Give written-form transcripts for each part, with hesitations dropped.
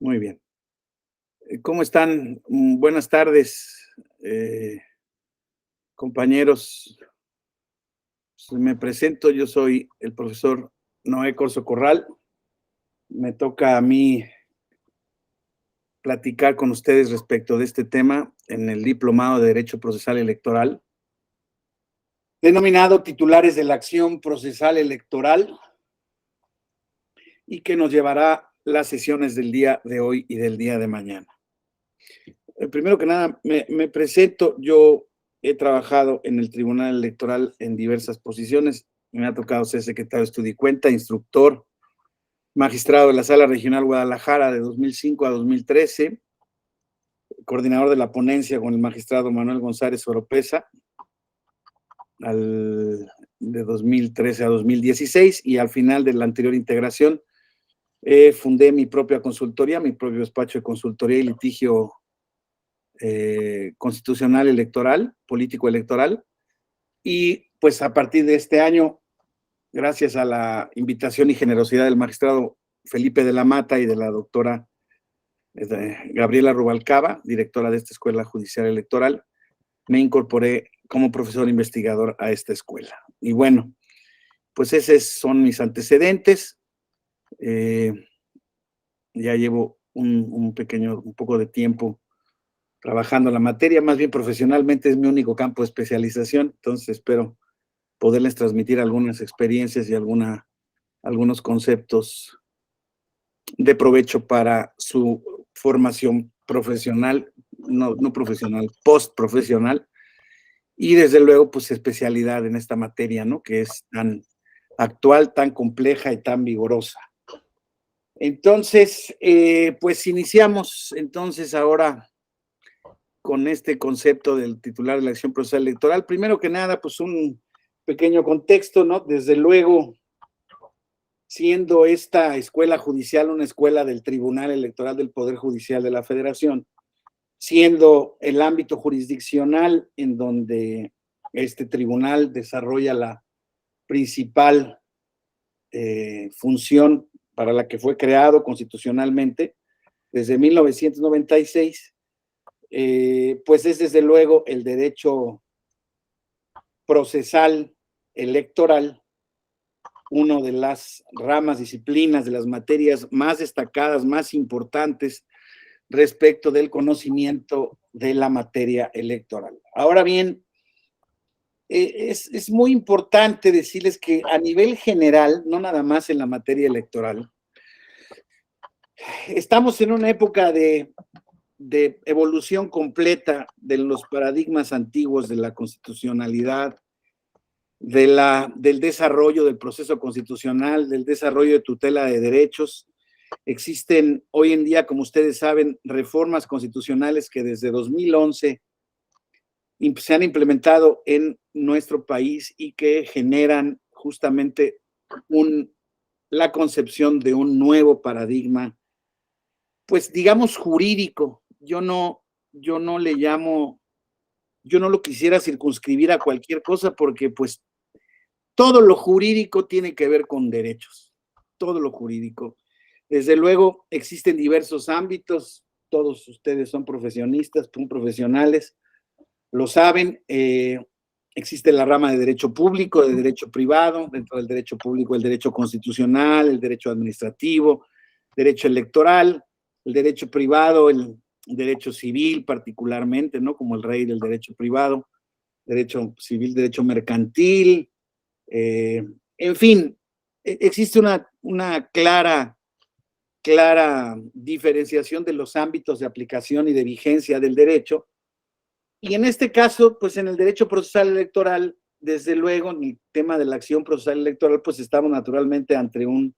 Muy bien. ¿Cómo están? Buenas tardes, compañeros. Pues, me presento, yo soy el profesor Noé Corso Corral. Me toca a mí platicar con ustedes respecto de este tema en el Diplomado de Derecho Procesal Electoral, denominado Titulares de la Acción Procesal Electoral, y que nos llevará las sesiones del día de hoy y del día de mañana. Primero que nada, me presento. Yo he trabajado en el Tribunal Electoral en diversas posiciones. Me ha tocado ser secretario de Estudio y Cuenta, instructor, magistrado de la Sala Regional Guadalajara de 2005 a 2013, coordinador de la ponencia con el magistrado Manuel González Oropesa de 2013 a 2016, y al final de la anterior integración fundé mi propia consultoría, mi propio despacho de consultoría y litigio constitucional electoral, político electoral. Y pues a partir de este año, gracias a la invitación y generosidad del magistrado Felipe de la Mata y de la doctora Gabriela Rubalcaba, directora de esta Escuela Judicial Electoral, me incorporé como profesor investigador a esta escuela. Y bueno, pues esos son mis antecedentes. Ya llevo un poco de tiempo trabajando la materia, más bien profesionalmente es mi único campo de especialización, entonces espero poderles transmitir algunas experiencias y algunos conceptos de provecho para su formación profesional, no profesional, post-profesional, y desde luego, pues, especialidad en esta materia, ¿no? Que es tan actual, tan compleja y tan vigorosa. Entonces, pues iniciamos entonces ahora con este concepto del titular de la acción procesal electoral. Primero que nada, pues un pequeño contexto, ¿no? Desde luego, siendo esta escuela judicial una escuela del Tribunal Electoral del Poder Judicial de la Federación, siendo el ámbito jurisdiccional en donde este tribunal desarrolla la principal función para la que fue creado constitucionalmente desde 1996, pues es desde luego el derecho procesal electoral, una de las ramas, disciplinas, de las materias más destacadas, más importantes respecto del conocimiento de la materia electoral. Ahora bien, es muy importante decirles que a nivel general, no nada más en la materia electoral, estamos en una época de evolución completa de los paradigmas antiguos de la constitucionalidad, del desarrollo del proceso constitucional, del desarrollo de tutela de derechos. Existen hoy en día, como ustedes saben, reformas constitucionales que desde 2011 se han implementado en nuestro país y que generan justamente la concepción de un nuevo paradigma, pues digamos jurídico. Yo no lo quisiera circunscribir a cualquier cosa, porque pues todo lo jurídico tiene que ver con derechos, todo lo jurídico. Desde luego, existen diversos ámbitos, todos ustedes son profesionistas, son profesionales, lo saben. Existe la rama de derecho público, de derecho privado. Dentro del derecho público, el derecho constitucional, el derecho administrativo, derecho electoral, el derecho privado, el derecho civil particularmente, ¿no? Como el rey del derecho privado, derecho civil, derecho mercantil, en fin, existe una clara diferenciación de los ámbitos de aplicación y de vigencia del derecho. Y en este caso, pues en el derecho procesal electoral, desde luego, en el tema de la acción procesal electoral, pues estamos naturalmente ante un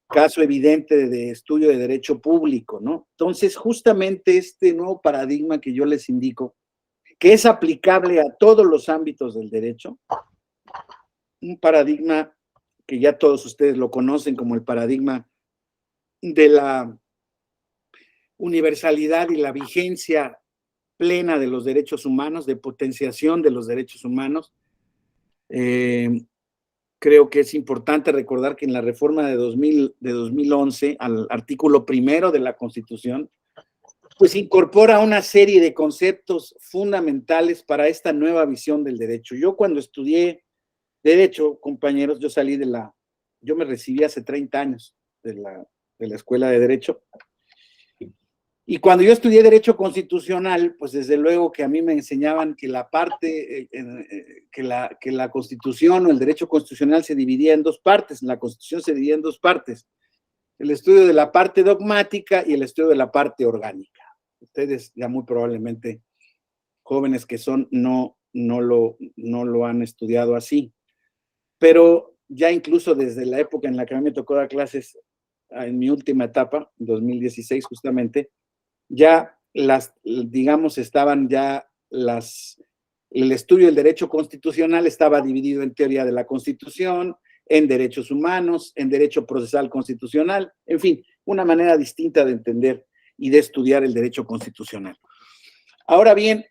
caso evidente de estudio de derecho público, ¿no? Entonces, justamente este nuevo paradigma que yo les indico, que es aplicable a todos los ámbitos del derecho, un paradigma que ya todos ustedes lo conocen como el paradigma de la universalidad y la vigencia plena de los derechos humanos, de potenciación de los derechos humanos, creo que es importante recordar que en la reforma de 2011, al artículo primero de la Constitución, pues incorpora una serie de conceptos fundamentales para esta nueva visión del derecho. Yo cuando estudié Derecho, compañeros, yo me recibí hace 30 años de la Escuela de Derecho. Y cuando yo estudié Derecho Constitucional, pues desde luego que a mí me enseñaban que la parte, que la Constitución o el derecho constitucional se dividía en dos partes, la Constitución se dividía en dos partes, el estudio de la parte dogmática y el estudio de la parte orgánica. Ustedes ya muy probablemente, jóvenes que son, no lo han estudiado así. Pero ya incluso desde la época en la que a mí me tocó dar clases, en mi última etapa, 2016 justamente, ya digamos, estaban ya el estudio del derecho constitucional estaba dividido en teoría de la Constitución, en derechos humanos, en derecho procesal constitucional, en fin, una manera distinta de entender y de estudiar el derecho constitucional. Ahora bien,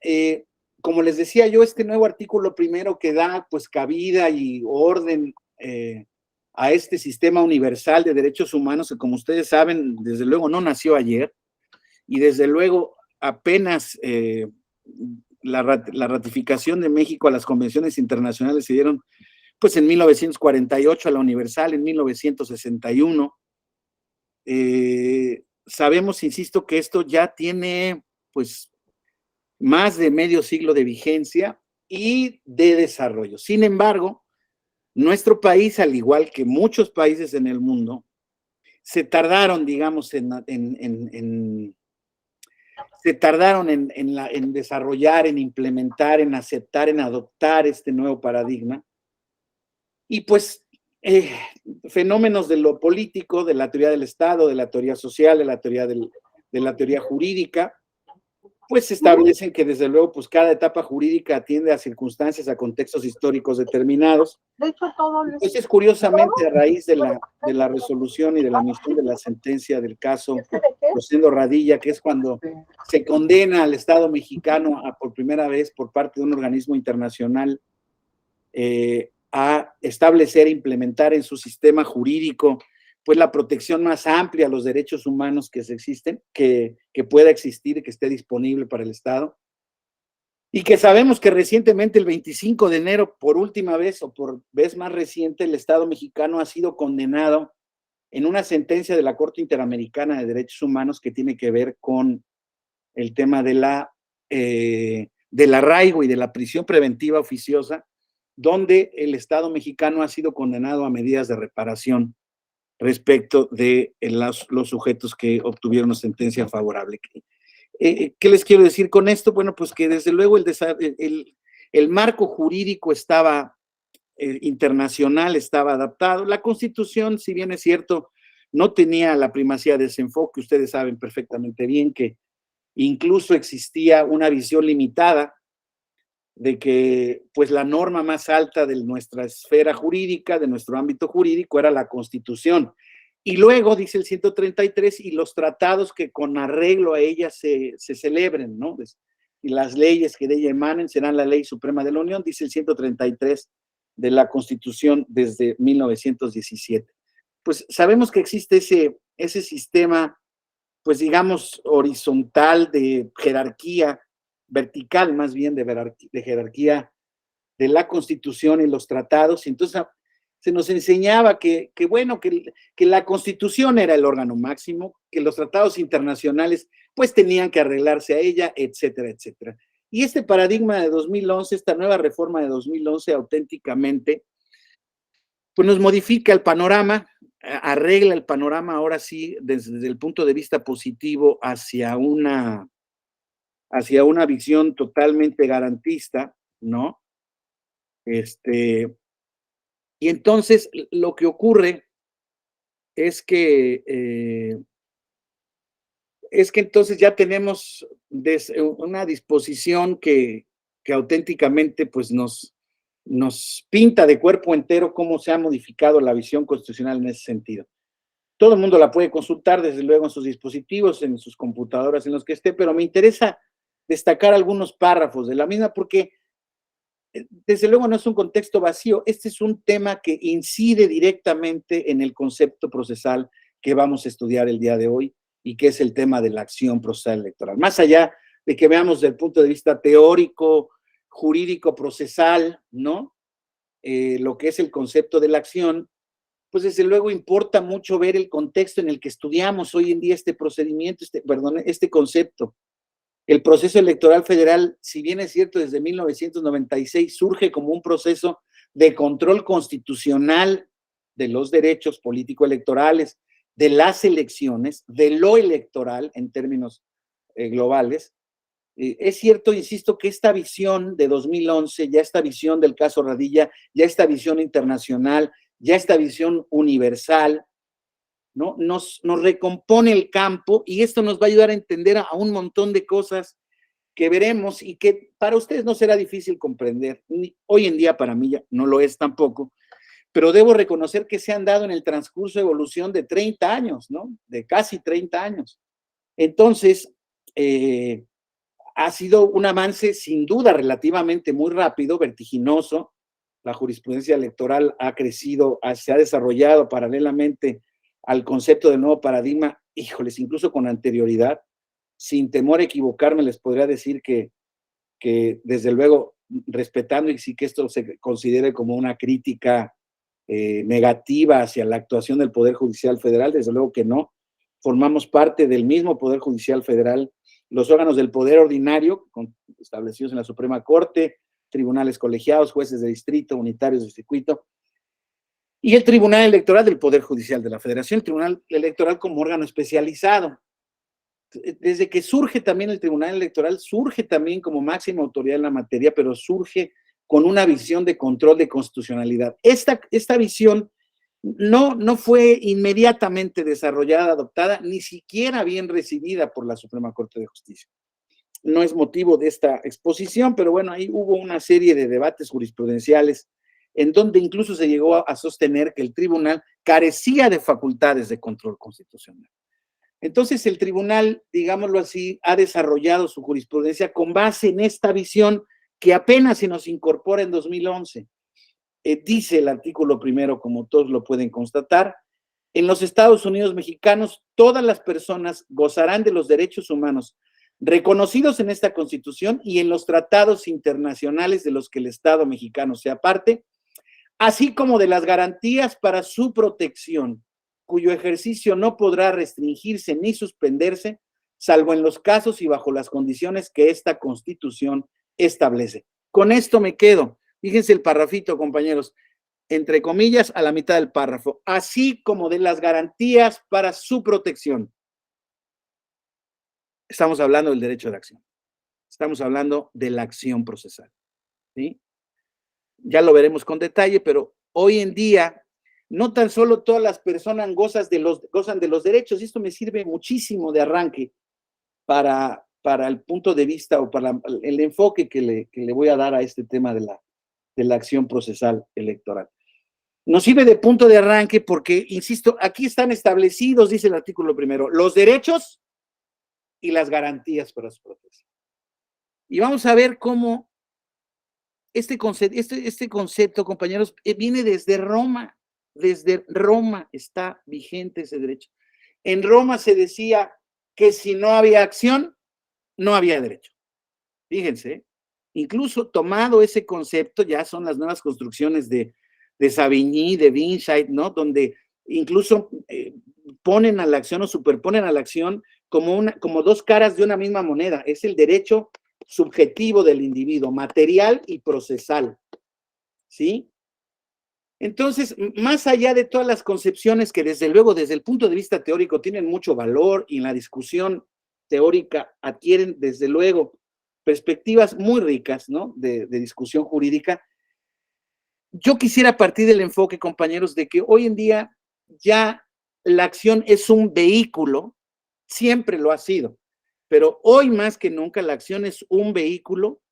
como les decía yo, este nuevo artículo primero que da pues cabida y orden a este sistema universal de derechos humanos, que como ustedes saben, desde luego no nació ayer, y desde luego apenas la ratificación de México a las convenciones internacionales se dieron pues en 1948 a la Universal, en 1961. Sabemos, insisto, que esto ya tiene pues más de medio siglo de vigencia y de desarrollo. Sin embargo, nuestro país, al igual que muchos países en el mundo, se tardaron, digamos, en desarrollar, en implementar, en aceptar, en adoptar este nuevo paradigma. Y pues fenómenos de lo político, de la teoría del Estado, de la teoría social, de la teoría jurídica, pues se establecen que desde luego pues cada etapa jurídica atiende a circunstancias, a contextos históricos determinados. De hecho, entonces, curiosamente, a raíz de la resolución y de la emisión de la sentencia del caso Rosendo Radilla, que es cuando se condena al Estado mexicano por primera vez por parte de un organismo internacional a establecer e implementar en su sistema jurídico pues la protección más amplia a los derechos humanos que existen, que pueda existir y que esté disponible para el Estado. Y que sabemos que recientemente, el 25 de enero, por última vez o por vez más reciente, el Estado mexicano ha sido condenado en una sentencia de la Corte Interamericana de Derechos Humanos que tiene que ver con el tema del arraigo y de la prisión preventiva oficiosa, donde el Estado mexicano ha sido condenado a medidas de reparación respecto de los sujetos que obtuvieron una sentencia favorable. ¿Qué les quiero decir con esto? Bueno, pues que desde luego el marco jurídico internacional estaba adaptado. La Constitución, si bien es cierto, no tenía la primacía de ese enfoque. Ustedes saben perfectamente bien que incluso existía una visión limitada de que pues la norma más alta de nuestra esfera jurídica, de nuestro ámbito jurídico, era la Constitución. Y luego, dice el 133, y los tratados que con arreglo a ella se celebren, ¿no? Y las leyes que de ella emanen serán la Ley Suprema de la Unión, dice el 133 de la Constitución desde 1917. Pues sabemos que existe ese sistema, pues digamos, horizontal de jerarquía, vertical más bien de jerarquía de la Constitución y los tratados. Entonces se nos enseñaba que la Constitución era el órgano máximo, que los tratados internacionales pues tenían que arreglarse a ella, etcétera, etcétera. Y este paradigma de 2011, esta nueva reforma de 2011 auténticamente, pues nos modifica el panorama, arregla el panorama ahora sí desde el punto de vista positivo hacia una visión totalmente garantista, ¿no? Y entonces lo que ocurre es que entonces ya tenemos una disposición que auténticamente pues nos pinta de cuerpo entero cómo se ha modificado la visión constitucional en ese sentido. Todo el mundo la puede consultar, desde luego, en sus dispositivos, en sus computadoras, en los que esté, pero me interesa destacar algunos párrafos de la misma porque desde luego no es un contexto vacío, este es un tema que incide directamente en el concepto procesal que vamos a estudiar el día de hoy y que es el tema de la acción procesal electoral. Más allá de que veamos desde el punto de vista teórico, jurídico, procesal, ¿no? Lo que es el concepto de la acción, pues desde luego importa mucho ver el contexto en el que estudiamos hoy en día este procedimiento, este concepto. El proceso electoral federal, si bien es cierto, desde 1996 surge como un proceso de control constitucional de los derechos político-electorales, de las elecciones, de lo electoral en términos globales. Es cierto, insisto, que esta visión de 2011, ya esta visión del caso Radilla, ya esta visión internacional, ya esta visión universal, ¿no? Nos recompone el campo y esto nos va a ayudar a entender a un montón de cosas que veremos y que para ustedes no será difícil comprender. Hoy en día para mí ya no lo es tampoco, pero debo reconocer que se han dado en el transcurso de evolución de 30 años, ¿no? De casi 30 años. Entonces, ha sido un avance sin duda relativamente muy rápido, vertiginoso. La jurisprudencia electoral ha crecido, se ha desarrollado paralelamente al concepto del nuevo paradigma, híjoles, incluso con anterioridad. Sin temor a equivocarme, les podría decir que desde luego, respetando y sí que esto se considere como una crítica negativa hacia la actuación del Poder Judicial Federal, desde luego que no. Formamos parte del mismo Poder Judicial Federal, los órganos del poder ordinario, establecidos en la Suprema Corte, tribunales colegiados, jueces de distrito, unitarios de circuito, y el Tribunal Electoral del Poder Judicial de la Federación, el Tribunal Electoral como órgano especializado. Desde que surge también el Tribunal Electoral, surge también como máxima autoridad en la materia, pero surge con una visión de control de constitucionalidad. Esta visión no fue inmediatamente desarrollada, adoptada, ni siquiera bien recibida por la Suprema Corte de Justicia. No es motivo de esta exposición, pero bueno, ahí hubo una serie de debates jurisprudenciales en donde incluso se llegó a sostener que el tribunal carecía de facultades de control constitucional. Entonces el tribunal, digámoslo así, ha desarrollado su jurisprudencia con base en esta visión que apenas se nos incorpora en 2011. Dice el artículo primero, como todos lo pueden constatar, en los Estados Unidos mexicanos todas las personas gozarán de los derechos humanos reconocidos en esta Constitución y en los tratados internacionales de los que el Estado mexicano sea parte, así como de las garantías para su protección, cuyo ejercicio no podrá restringirse ni suspenderse, salvo en los casos y bajo las condiciones que esta Constitución establece. Con esto me quedo. Fíjense el parrafito, compañeros, entre comillas, a la mitad del párrafo, así como de las garantías para su protección. Estamos hablando del derecho de acción. Estamos hablando de la acción procesal, ¿sí? Ya lo veremos con detalle, pero hoy en día no tan solo todas las personas gozan de los derechos, y esto me sirve muchísimo de arranque para el punto de vista o para el enfoque que le voy a dar a este tema de la acción procesal electoral. Nos sirve de punto de arranque porque, insisto, aquí están establecidos, dice el artículo primero, los derechos y las garantías para su protección. Y vamos a ver cómo este concepto, compañeros, viene desde Roma. Desde Roma está vigente ese derecho. En Roma se decía que si no había acción, no había derecho. Fíjense, incluso tomado ese concepto, ya son las nuevas construcciones de Savigny, de Winscheid, ¿no? Donde incluso ponen a la acción o superponen a la acción como dos caras de una misma moneda. Es el derecho subjetivo del individuo, material y procesal, ¿sí? Entonces, más allá de todas las concepciones que desde luego, desde el punto de vista teórico, tienen mucho valor y en la discusión teórica adquieren desde luego perspectivas muy ricas, ¿no? De discusión jurídica. Yo quisiera partir del enfoque, compañeros, de que hoy en día ya la acción es un vehículo, siempre lo ha sido, pero hoy más que nunca la acción es un vehículo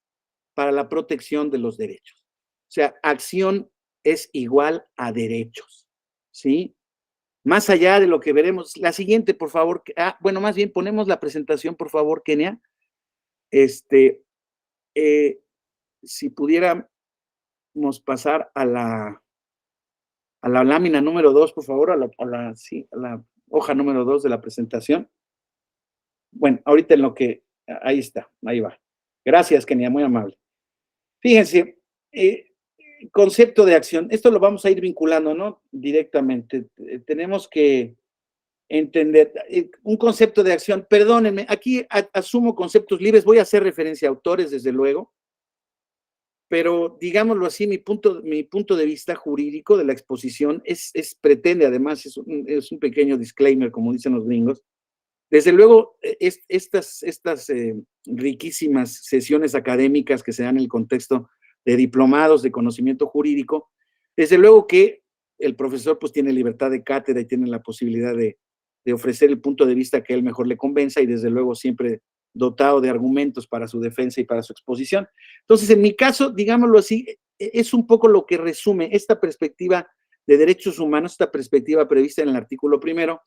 para la protección de los derechos. O sea, acción es igual a derechos, ¿sí? Más allá de lo que veremos, la siguiente, por favor. Bueno, más bien ponemos la presentación, por favor, Kenia. Si pudiera pasar a la lámina número 2, por favor, sí, a la hoja número 2 de la presentación. Bueno, ahorita en lo que, ahí está, ahí va. Gracias, Kenia, muy amable. Fíjense, concepto de acción, esto lo vamos a ir vinculando, ¿no? Directamente. Tenemos que entender un concepto de acción. Perdónenme, aquí asumo conceptos libres, voy a hacer referencia a autores, desde luego, pero digámoslo así, mi punto de vista jurídico de la exposición pretende, además, es un pequeño disclaimer, como dicen los gringos. Desde luego, estas riquísimas sesiones académicas que se dan en el contexto de diplomados de conocimiento jurídico, desde luego que el profesor pues tiene libertad de cátedra y tiene la posibilidad de ofrecer el punto de vista que a él mejor le convenza, y desde luego siempre dotado de argumentos para su defensa y para su exposición. Entonces, en mi caso, digámoslo así, es un poco lo que resume esta perspectiva de derechos humanos, esta perspectiva prevista en el artículo primero,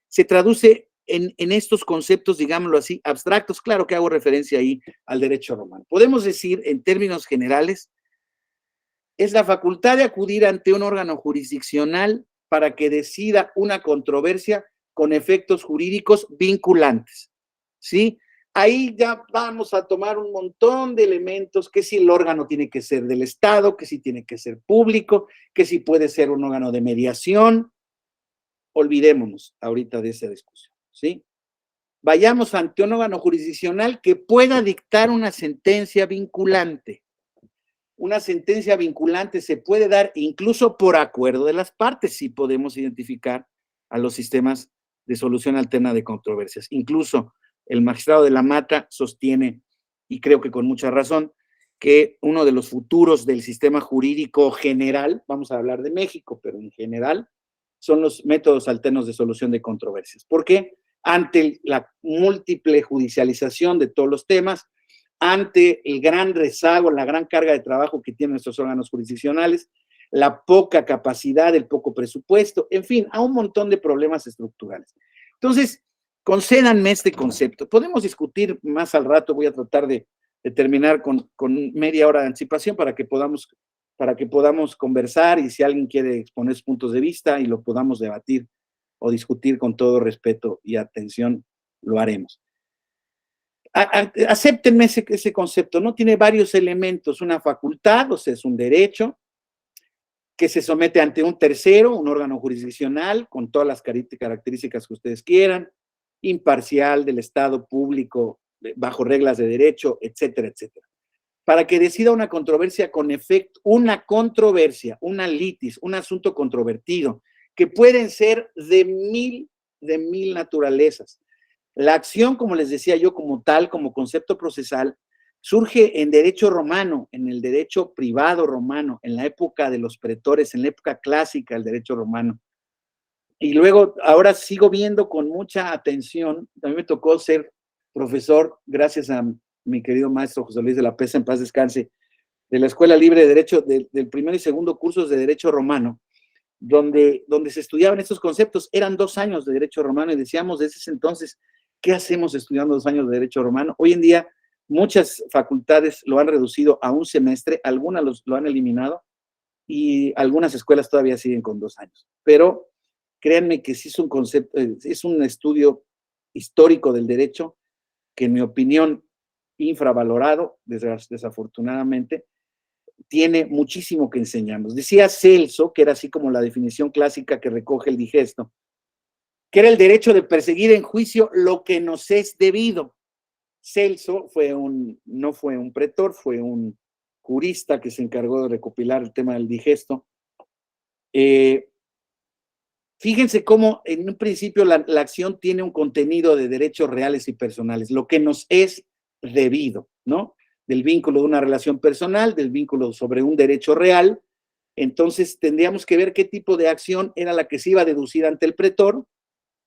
se traduce en estos conceptos, digámoslo así, abstractos. Claro que hago referencia ahí al derecho romano. Podemos decir, en términos generales, es la facultad de acudir ante un órgano jurisdiccional para que decida una controversia con efectos jurídicos vinculantes, ¿sí? Ahí ya vamos a tomar un montón de elementos, que si el órgano tiene que ser del Estado, que si tiene que ser público, que si puede ser un órgano de mediación. Olvidémonos ahorita de esa discusión, ¿sí? Vayamos ante un órgano jurisdiccional que pueda dictar una sentencia vinculante. Una sentencia vinculante se puede dar incluso por acuerdo de las partes, si podemos identificar a los sistemas de solución alterna de controversias. Incluso el magistrado de la Mata sostiene, y creo que con mucha razón, que uno de los futuros del sistema jurídico general, vamos a hablar de México, pero en general, son los métodos alternos de solución de controversias. ¿Por qué? Ante la múltiple judicialización de todos los temas, ante el gran rezago, la gran carga de trabajo que tienen nuestros órganos jurisdiccionales, la poca capacidad, el poco presupuesto, en fin, a un montón de problemas estructurales. Entonces, concédanme este concepto. Podemos discutir más al rato, voy a tratar de terminar con media hora de anticipación para que podamos conversar, y si alguien quiere exponer sus puntos de vista y lo podamos debatir o discutir con todo respeto y atención, lo haremos. Acéptenme ese concepto, ¿no? Tiene varios elementos: una facultad, o sea, es un derecho que se somete ante un tercero, un órgano jurisdiccional, con todas las características que ustedes quieran, imparcial, del Estado, público, bajo reglas de derecho, etcétera, etcétera, para que decida una controversia con efecto, una litis, un asunto controvertido, que pueden ser de mil naturalezas. La acción, como les decía yo, como tal, como concepto procesal, surge en derecho romano, en el derecho privado romano, en la época de los pretores, en la época clásica del derecho romano. Y luego, ahora sigo viendo con mucha atención. A mí me tocó ser profesor, gracias a mi querido maestro José Luis de la Pesa, en paz descanse, de la Escuela Libre de Derecho, del primer y segundo cursos de Derecho Romano, donde se estudiaban estos conceptos. Eran 2 años de Derecho Romano, y decíamos desde ese entonces, ¿qué hacemos estudiando 2 años de Derecho Romano? Hoy en día, muchas facultades lo han reducido a un semestre, algunas lo han eliminado, y algunas escuelas todavía siguen con 2 años. Pero créanme que sí es un concepto, es un estudio histórico del derecho que, en mi opinión, infravalorado, desafortunadamente, tiene muchísimo que enseñarnos. Decía Celso, que era así como la definición clásica que recoge el digesto, que era el derecho de perseguir en juicio lo que nos es debido. Celso no fue un pretor, fue un jurista que se encargó de recopilar el tema del digesto. Fíjense cómo en un principio la acción tiene un contenido de derechos reales y personales, lo que nos es debido, ¿no? Del vínculo de una relación personal, del vínculo sobre un derecho real. Entonces tendríamos que ver qué tipo de acción era la que se iba a deducir ante el pretor,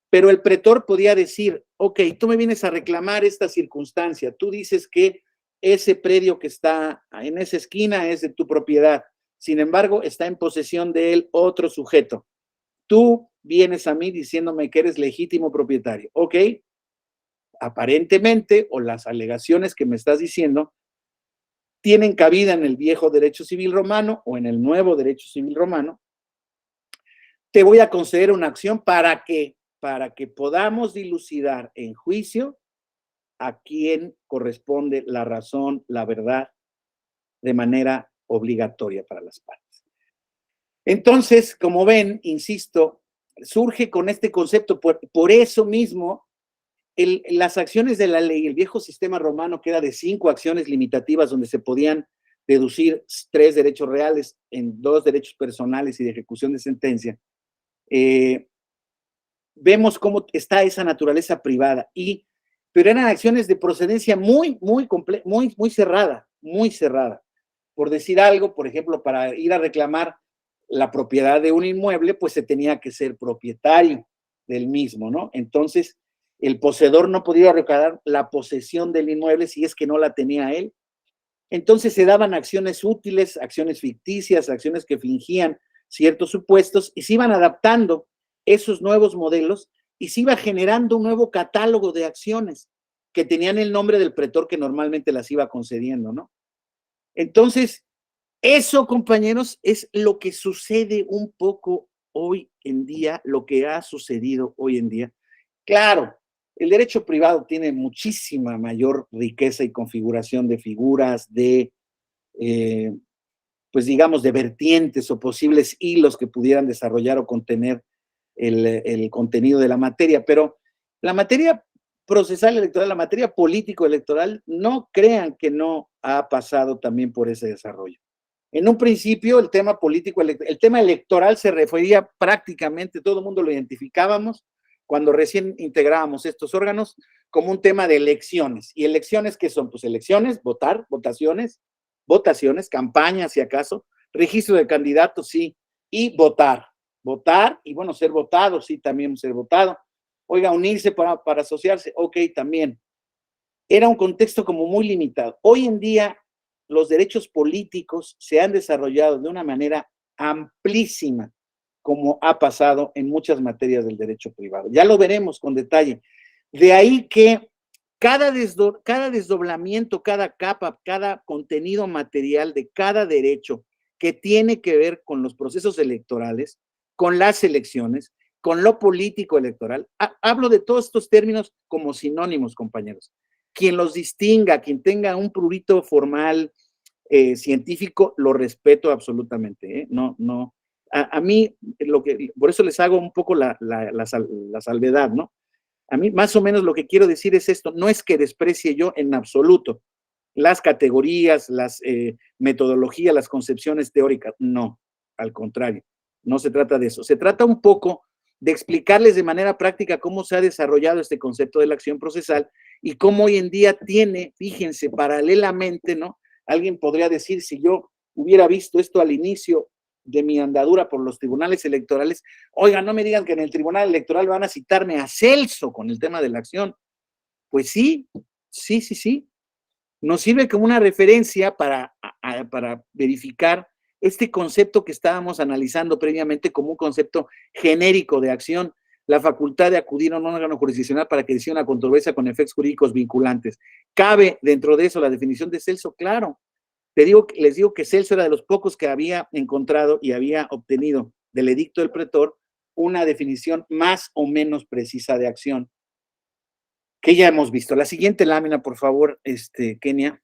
pero el pretor podía decir, ok, tú me vienes a reclamar esta circunstancia, tú dices que ese predio que está en esa esquina es de tu propiedad, sin embargo está en posesión de él otro sujeto. Tú vienes a mí diciéndome que eres legítimo propietario, ok, aparentemente, o las alegaciones que me estás diciendo, tienen cabida en el viejo derecho civil romano o en el nuevo derecho civil romano, te voy a conceder una acción para que podamos dilucidar en juicio a quién corresponde la razón, la verdad, de manera obligatoria para las partes. Entonces, como ven, insisto, surge con este concepto, por eso mismo, las acciones de la ley, el viejo sistema romano, que era de 5 acciones limitativas donde se podían deducir 3 derechos reales en 2 derechos personales y de ejecución de sentencia, vemos cómo está esa naturaleza privada, pero eran acciones de procedencia muy cerrada, muy cerrada. Por decir algo, por ejemplo, para ir a reclamar la propiedad de un inmueble, pues se tenía que ser propietario del mismo, ¿no? Entonces, el poseedor no podía reclamar la posesión del inmueble si es que no la tenía él. Entonces se daban acciones útiles, acciones ficticias, acciones que fingían ciertos supuestos y se iban adaptando esos nuevos modelos y se iba generando un nuevo catálogo de acciones que tenían el nombre del pretor que normalmente las iba concediendo, ¿no? Entonces, eso, compañeros, es lo que sucede un poco hoy en día, lo que ha sucedido hoy en día. Claro, el derecho privado tiene muchísima mayor riqueza y configuración de figuras, pues digamos, de vertientes o posibles hilos que pudieran desarrollar o contener el contenido de la materia, pero la materia procesal electoral, la materia político electoral, no crean que no ha pasado también por ese desarrollo. En un principio, el tema político, el tema electoral se refería prácticamente, todo el mundo lo identificábamos cuando recién integrábamos estos órganos como un tema de elecciones. ¿Y elecciones qué son? Pues elecciones, votar, votaciones, campañas si acaso, registro de candidatos, sí, y votar y bueno, ser votado, sí, también ser votado. Oiga, unirse para asociarse, ok, también. Era un contexto como muy limitado. Hoy en día los derechos políticos se han desarrollado de una manera amplísima, como ha pasado en muchas materias del derecho privado. Ya lo veremos con detalle. De ahí que cada desdoblamiento, cada capa, cada contenido material de cada derecho que tiene que ver con los procesos electorales, con las elecciones, con lo político electoral. Hablo de todos estos términos como sinónimos, compañeros. Quien los distinga, quien tenga un prurito formal, científico, lo respeto absolutamente. No. A mí, por eso les hago un poco la salvedad, ¿no? A mí, más o menos, lo que quiero decir es esto: no es que desprecie yo en absoluto las categorías, las metodologías, las concepciones teóricas, no, al contrario, no se trata de eso. Se trata un poco de explicarles de manera práctica cómo se ha desarrollado este concepto de la acción procesal y cómo hoy en día tiene, fíjense, paralelamente, ¿no? Alguien podría decir, si yo hubiera visto esto al inicio de mi andadura por los tribunales electorales, oiga, no me digan que en el tribunal electoral van a citarme a Celso con el tema de la acción. Pues sí. Nos sirve como una referencia para verificar este concepto que estábamos analizando previamente como un concepto genérico de acción, la facultad de acudir a un órgano jurisdiccional para que decida una controversia con efectos jurídicos vinculantes. ¿Cabe dentro de eso la definición de Celso? Claro. Les digo que Celso era de los pocos que había encontrado y había obtenido del edicto del pretor una definición más o menos precisa de acción, que ya hemos visto. La siguiente lámina, por favor, Kenia.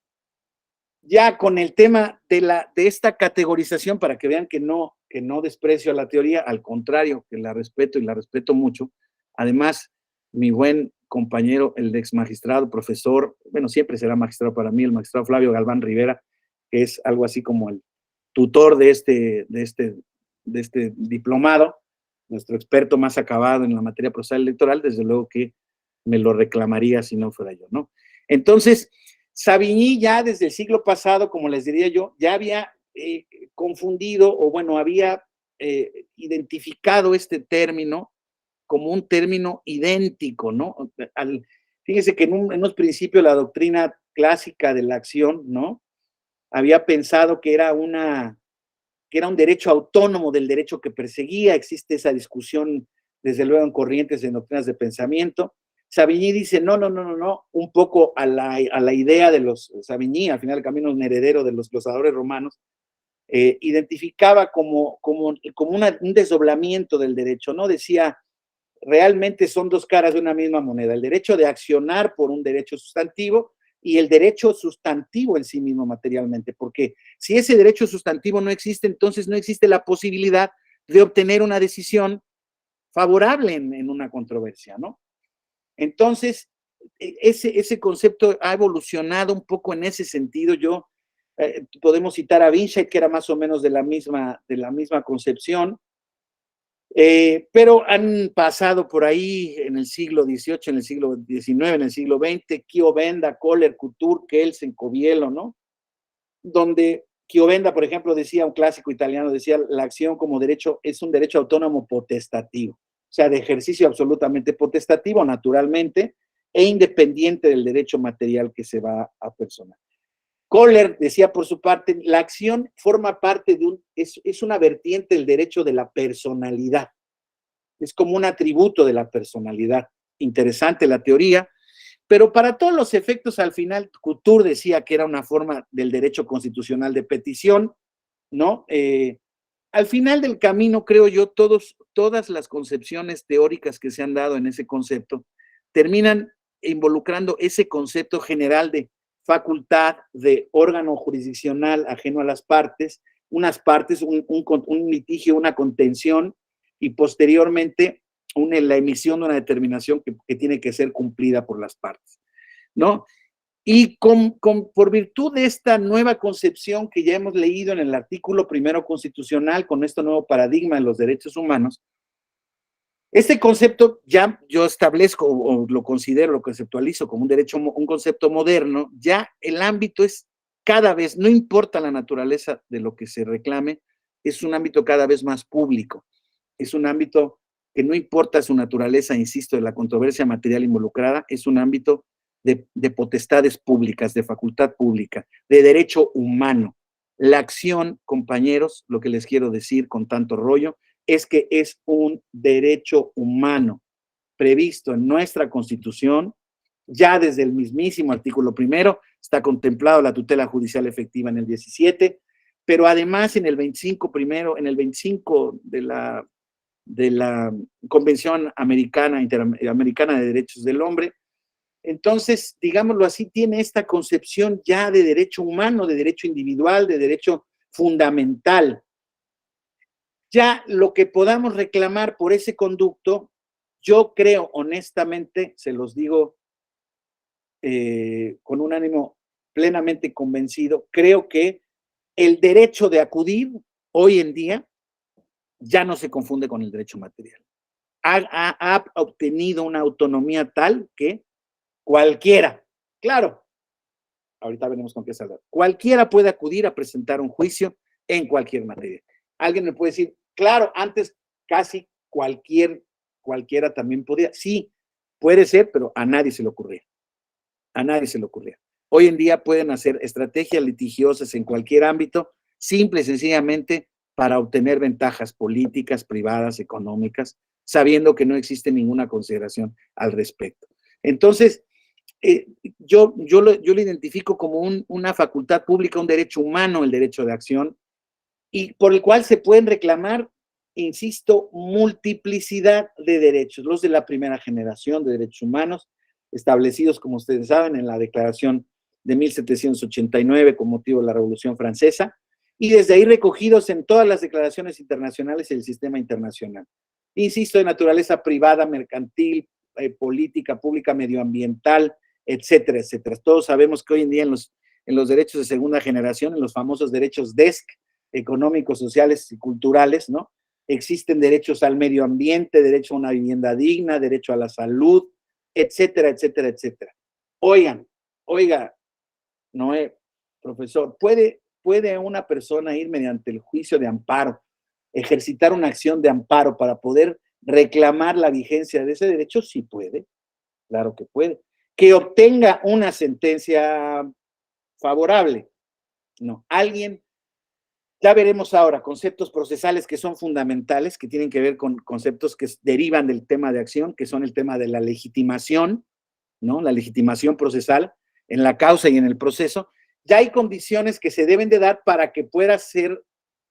Ya con el tema de esta categorización, para que vean que no desprecio a la teoría, al contrario, que la respeto y la respeto mucho. Además, mi buen compañero, el ex magistrado, profesor, bueno, siempre será magistrado para mí, el magistrado Flavio Galván Rivera, que es algo así como el tutor de este diplomado, nuestro experto más acabado en la materia procesal electoral, desde luego que me lo reclamaría si no fuera yo, ¿no? Entonces, Savigny ya desde el siglo pasado, como les diría yo, ya había confundido o bueno, había identificado este término como un término idéntico, ¿no? Fíjense que en unos principios la doctrina clásica de la acción, ¿no? Había pensado que era un derecho autónomo del derecho que perseguía. Existe esa discusión, desde luego, en corrientes, en doctrinas de pensamiento. Savigny dice, no, un poco a la idea de los Savigny, al final del camino un heredero de los glosadores romanos, identificaba como un desdoblamiento del derecho, ¿no? Decía, realmente son dos caras de una misma moneda, el derecho de accionar por un derecho sustantivo y el derecho sustantivo en sí mismo materialmente, porque si ese derecho sustantivo no existe, entonces no existe la posibilidad de obtener una decisión favorable en una controversia, ¿no? Entonces, ese concepto ha evolucionado un poco en ese sentido. Podemos citar a Winsheit, que era más o menos de la misma concepción, pero han pasado por ahí en el siglo XVIII, en el siglo XIX, en el siglo XX, Chiovenda, Kohler, Couture, Kelsen, Coviello, ¿no? Donde Chiovenda, por ejemplo, decía, un clásico italiano, decía, la acción como derecho es un derecho autónomo potestativo, o sea, de ejercicio absolutamente potestativo, naturalmente, e independiente del derecho material que se va a personar. Kohler decía por su parte, la acción forma parte es una vertiente del derecho de la personalidad, es como un atributo de la personalidad. Interesante la teoría, pero para todos los efectos, al final, Couture decía que era una forma del derecho constitucional de petición, ¿no? Al final del camino, creo yo, todas las concepciones teóricas que se han dado en ese concepto terminan involucrando ese concepto general de facultad, de órgano jurisdiccional ajeno a las partes, unas partes, un litigio, una contención, y posteriormente la emisión de una determinación que tiene que ser cumplida por las partes, ¿no? Y por virtud de esta nueva concepción que ya hemos leído en el artículo primero constitucional, con este nuevo paradigma de los derechos humanos, este concepto ya yo establezco o lo considero, lo conceptualizo como un concepto moderno. Ya el ámbito es cada vez, no importa la naturaleza de lo que se reclame, es un ámbito cada vez más público. Es un ámbito que no importa su naturaleza, insisto, de la controversia material involucrada, es un ámbito de potestades públicas, de facultad pública, de derecho humano. La acción, compañeros, lo que les quiero decir con tanto rollo, es que es un derecho humano previsto en nuestra Constitución, ya desde el mismísimo artículo primero, está contemplado la tutela judicial efectiva en el 17, pero además en el 25 primero, en el 25 de la Convención Interamericana de Derechos del Hombre. Entonces, digámoslo así, tiene esta concepción ya de derecho humano, de derecho individual, de derecho fundamental. Ya lo que podamos reclamar por ese conducto, yo creo honestamente, se los digo con un ánimo plenamente convencido, creo que el derecho de acudir hoy en día ya no se confunde con el derecho material. Ha obtenido una autonomía tal que cualquiera, claro, ahorita veremos con qué saldrá, cualquiera puede acudir a presentar un juicio en cualquier materia. Alguien me puede decir, claro, antes casi cualquiera también podía. Sí, puede ser, pero a nadie se le ocurría. A nadie se le ocurría. Hoy en día pueden hacer estrategias litigiosas en cualquier ámbito, simple y sencillamente para obtener ventajas políticas, privadas, económicas, sabiendo que no existe ninguna consideración al respecto. Entonces, yo lo identifico como una facultad pública, un derecho humano, el derecho de acción, y por el cual se pueden reclamar, insisto, multiplicidad de derechos, los de la primera generación de derechos humanos, establecidos, como ustedes saben, en la Declaración de 1789 con motivo de la Revolución Francesa, y desde ahí recogidos en todas las declaraciones internacionales y el sistema internacional. Insisto, de naturaleza privada, mercantil, política, pública, medioambiental, etcétera, etcétera. Todos sabemos que hoy en día en los derechos de segunda generación, en los famosos derechos DESC, económicos, sociales y culturales, ¿no? Existen derechos al medio ambiente, derecho a una vivienda digna, derecho a la salud, etcétera, etcétera, etcétera. Oiga, Noé, profesor, ¿puede una persona ir mediante el juicio de amparo, ejercitar una acción de amparo para poder reclamar la vigencia de ese derecho? Sí puede, claro que puede. Que obtenga una sentencia favorable. No, alguien Ya veremos ahora conceptos procesales que son fundamentales, que tienen que ver con conceptos que derivan del tema de acción, que son el tema de la legitimación, ¿no? La legitimación procesal en la causa y en el proceso. Ya hay condiciones que se deben de dar para que pueda ser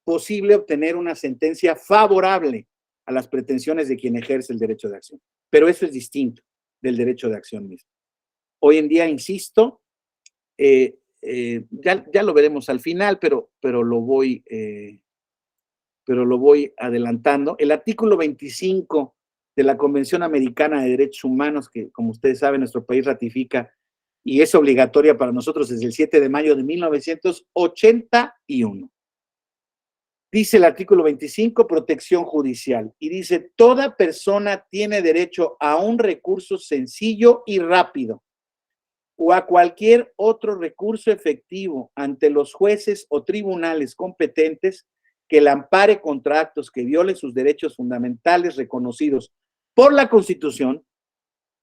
posible obtener una sentencia favorable a las pretensiones de quien ejerce el derecho de acción. Pero eso es distinto del derecho de acción mismo. Hoy en día, insisto, ya lo veremos al final, pero lo voy adelantando. El artículo 25 de la Convención Americana de Derechos Humanos, que como ustedes saben, nuestro país ratifica y es obligatoria para nosotros desde el 7 de mayo de 1981. Dice el artículo 25, protección judicial, y dice, toda persona tiene derecho a un recurso sencillo y rápido, o a cualquier otro recurso efectivo ante los jueces o tribunales competentes que la ampare contra actos que violen sus derechos fundamentales reconocidos por la Constitución,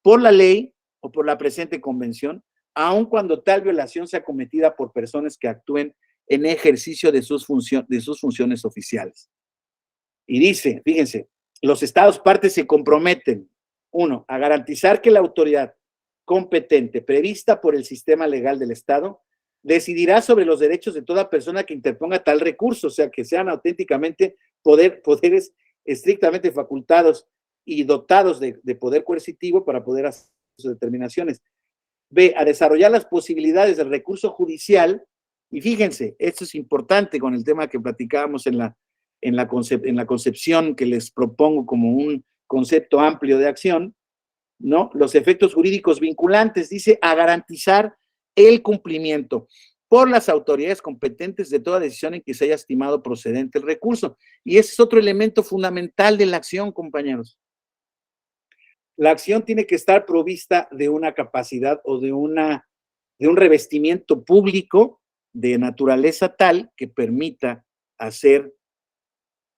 por la ley o por la presente convención, aun cuando tal violación sea cometida por personas que actúen en ejercicio de sus funciones oficiales. Y dice, fíjense, los estados partes se comprometen, uno, a garantizar que la autoridad competente prevista por el sistema legal del Estado decidirá sobre los derechos de toda persona que interponga tal recurso, o sea, que sean auténticamente poderes estrictamente facultados y dotados de poder coercitivo para poder hacer sus determinaciones. B, a desarrollar las posibilidades del recurso judicial, y fíjense, esto es importante con el tema que platicábamos en la concepción que les propongo como un concepto amplio de acción, ¿no? Los efectos jurídicos vinculantes, dice, a garantizar el cumplimiento por las autoridades competentes de toda decisión en que se haya estimado procedente el recurso. Y ese es otro elemento fundamental de la acción, compañeros. La acción tiene que estar provista de una capacidad o de un revestimiento público de naturaleza tal que permita hacer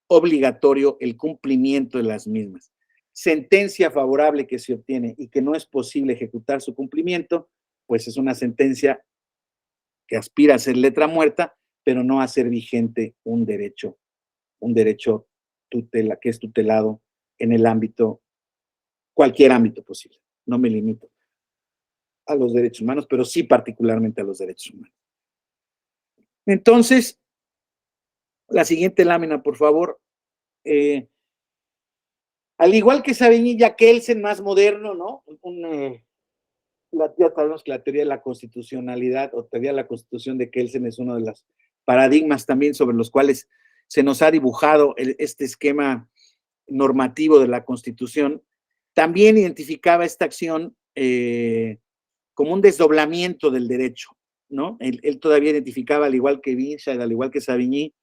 obligatorio el cumplimiento de las mismas. Sentencia favorable que se obtiene y que no es posible ejecutar su cumplimiento, pues es una sentencia que aspira a ser letra muerta, pero no a ser vigente un derecho que es tutelado en el ámbito, cualquier ámbito posible. No me limito a los derechos humanos, pero sí particularmente a los derechos humanos. Entonces, la siguiente lámina, por favor. Al igual que Savigny, ya Kelsen más moderno, ¿no? Ya sabemos que la teoría de la constitucionalidad o teoría de la constitución de Kelsen es uno de los paradigmas también sobre los cuales se nos ha dibujado este esquema normativo de la Constitución. También identificaba esta acción como un desdoblamiento del derecho, ¿no? Él todavía identificaba, al igual que Winshall, al igual que Savigny,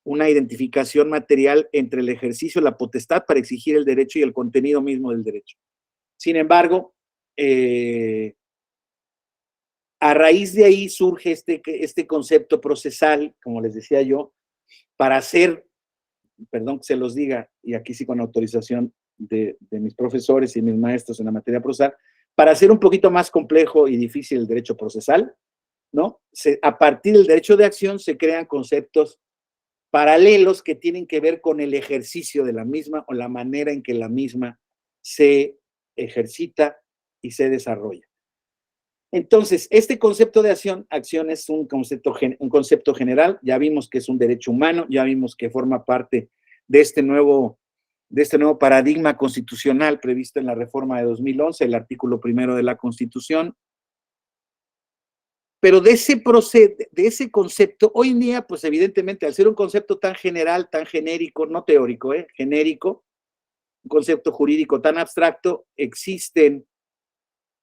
una identificación material entre el ejercicio de la potestad para exigir el derecho y el contenido mismo del derecho. Sin embargo, a raíz de ahí surge este concepto procesal, como les decía yo, para hacer, perdón que se los diga, y aquí sí con autorización de mis profesores y mis maestros en la materia procesal, para hacer un poquito más complejo y difícil el derecho procesal, ¿no? A partir del derecho de acción se crean conceptos paralelos que tienen que ver con el ejercicio de la misma o la manera en que la misma se ejercita y se desarrolla. Entonces, este concepto de acción es un concepto general, ya vimos que es un derecho humano, ya vimos que forma parte de este nuevo paradigma constitucional previsto en la reforma de 2011, el artículo 1 de la Constitución. Pero de ese concepto, hoy en día, pues evidentemente, al ser un concepto tan general, tan genérico, no teórico, genérico, un concepto jurídico tan abstracto, existen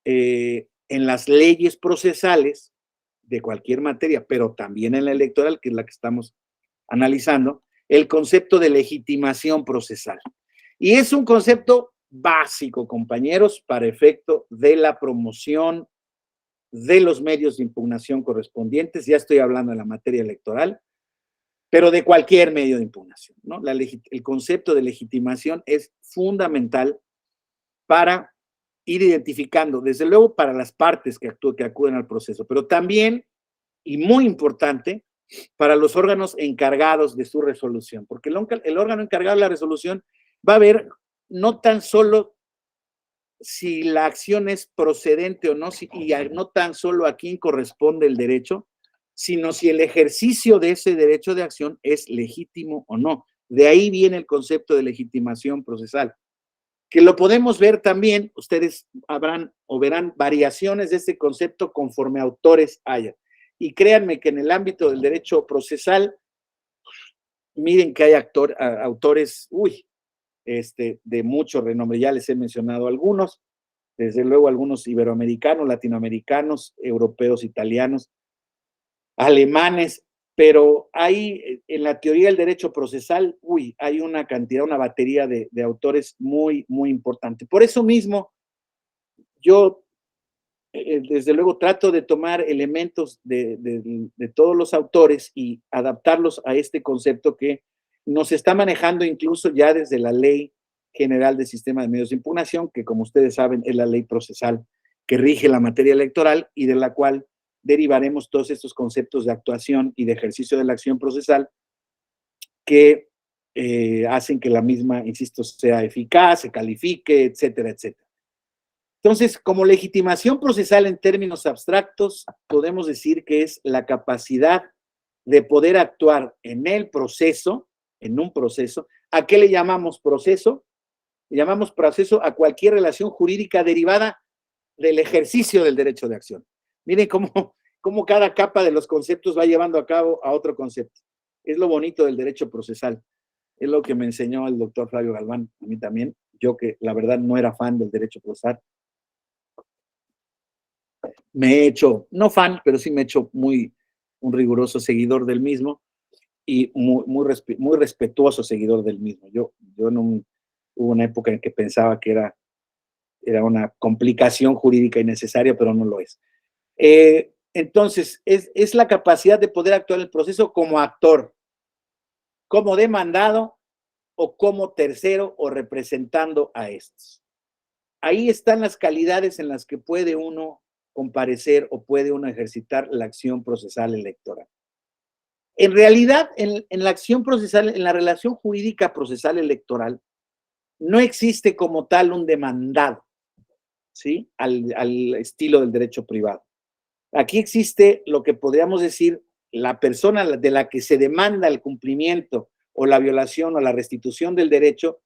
en las leyes procesales de cualquier materia, pero también en la electoral, que es la que estamos analizando, el concepto de legitimación procesal. Y es un concepto básico, compañeros, para efecto de la promoción de los medios de impugnación correspondientes, ya estoy hablando de la materia electoral, pero de cualquier medio de impugnación, ¿no? El concepto de legitimación es fundamental para ir identificando, desde luego para las partes que acuden al proceso, pero también, y muy importante, para los órganos encargados de su resolución, porque el órgano encargado de la resolución va a ver no tan solo si la acción es procedente o no, y no tan solo a quién corresponde el derecho, sino si el ejercicio de ese derecho de acción es legítimo o no. De ahí viene el concepto de legitimación procesal, que lo podemos ver también, ustedes habrán o verán variaciones de este concepto conforme autores haya. Y créanme que en el ámbito del derecho procesal, miren que hay autores, de mucho renombre, ya les he mencionado algunos, desde luego algunos iberoamericanos, latinoamericanos, europeos, italianos, alemanes, pero hay en la teoría del derecho procesal, hay una cantidad, una batería de autores muy, muy importante. Por eso mismo, yo desde luego trato de tomar elementos de todos los autores y adaptarlos a este concepto que nos está manejando incluso ya desde la Ley General del Sistema de Medios de Impugnación, que como ustedes saben es la ley procesal que rige la materia electoral y de la cual derivaremos todos estos conceptos de actuación y de ejercicio de la acción procesal que hacen que la misma, insisto, sea eficaz, se califique, etcétera, etcétera. Entonces, como legitimación procesal en términos abstractos, podemos decir que es la capacidad de poder actuar en el proceso, en un proceso. ¿A qué le llamamos proceso? Le llamamos proceso a cualquier relación jurídica derivada del ejercicio del derecho de acción. Miren cómo cada capa de los conceptos va llevando a cabo a otro concepto. Es lo bonito del derecho procesal. Es lo que me enseñó el doctor Flavio Galván, a mí también. Yo que la verdad no era fan del derecho procesal. Me he hecho, no fan, pero sí me he hecho un riguroso seguidor del mismo y muy respetuoso seguidor del mismo. Yo no, hubo una época en que pensaba que era una complicación jurídica innecesaria, pero no lo es. Entonces, es la capacidad de poder actuar en el proceso como actor, como demandado o como tercero o representando a estos. Ahí están las calidades en las que puede uno comparecer o puede uno ejercitar la acción procesal electoral. En realidad, en la acción procesal, en la relación jurídica procesal electoral, no existe como tal un demandado, ¿sí? Al estilo del derecho privado. Aquí existe lo que podríamos decir la persona de la que se demanda el cumplimiento o la violación o la restitución del derecho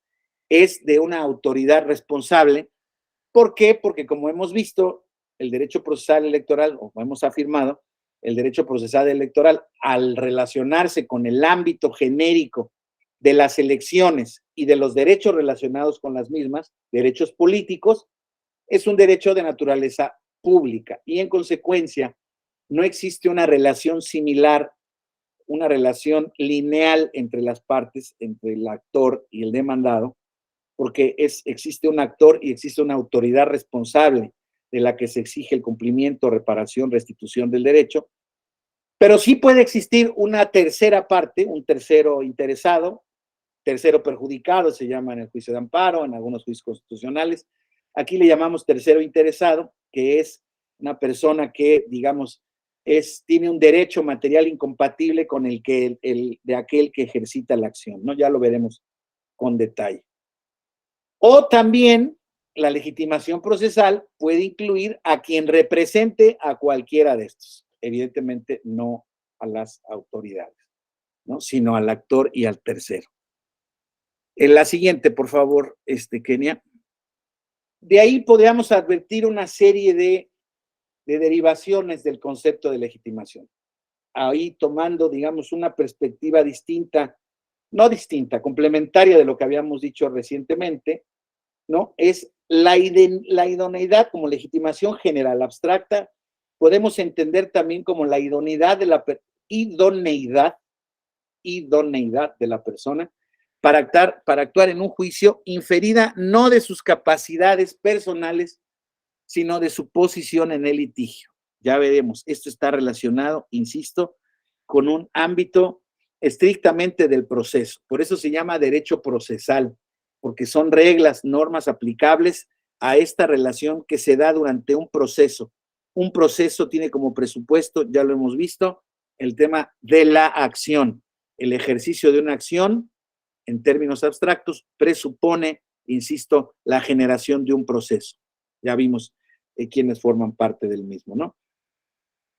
es de una autoridad responsable. ¿Por qué? Porque como hemos visto, el derecho procesal electoral, o hemos afirmado, el derecho procesal electoral, al relacionarse con el ámbito genérico de las elecciones y de los derechos relacionados con las mismas, derechos políticos, es un derecho de naturaleza pública y en consecuencia no existe una relación similar, una relación lineal entre las partes, entre el actor y el demandado, porque existe un actor y existe una autoridad responsable de la que se exige el cumplimiento, reparación, restitución del derecho, pero sí puede existir una tercera parte, un tercero interesado, tercero perjudicado, se llama en el juicio de amparo, en algunos juicios constitucionales. Aquí le llamamos tercero interesado, que es una persona que, digamos, tiene un derecho material incompatible con el de aquel que ejercita la acción, ¿no? Ya lo veremos con detalle. O también la legitimación procesal puede incluir a quien represente a cualquiera de estos. Evidentemente no a las autoridades, ¿no? Sino al actor y al tercero. En la siguiente, por favor, Kenia. De ahí podríamos advertir una serie de derivaciones del concepto de legitimación. Ahí tomando, digamos, una perspectiva distinta, no distinta, complementaria de lo que habíamos dicho recientemente, ¿no? Es la idoneidad como legitimación general abstracta, podemos entender también como la idoneidad de la idoneidad de la persona para actuar en un juicio inferida no de sus capacidades personales, sino de su posición en el litigio. Ya veremos, esto está relacionado, insisto, con un ámbito estrictamente del proceso. Por eso se llama derecho procesal, porque son reglas, normas aplicables a esta relación que se da durante un proceso. Un proceso tiene como presupuesto, ya lo hemos visto, el tema de la acción. El ejercicio de una acción, en términos abstractos, presupone, insisto, la generación de un proceso. Ya vimos quiénes forman parte del mismo, ¿no?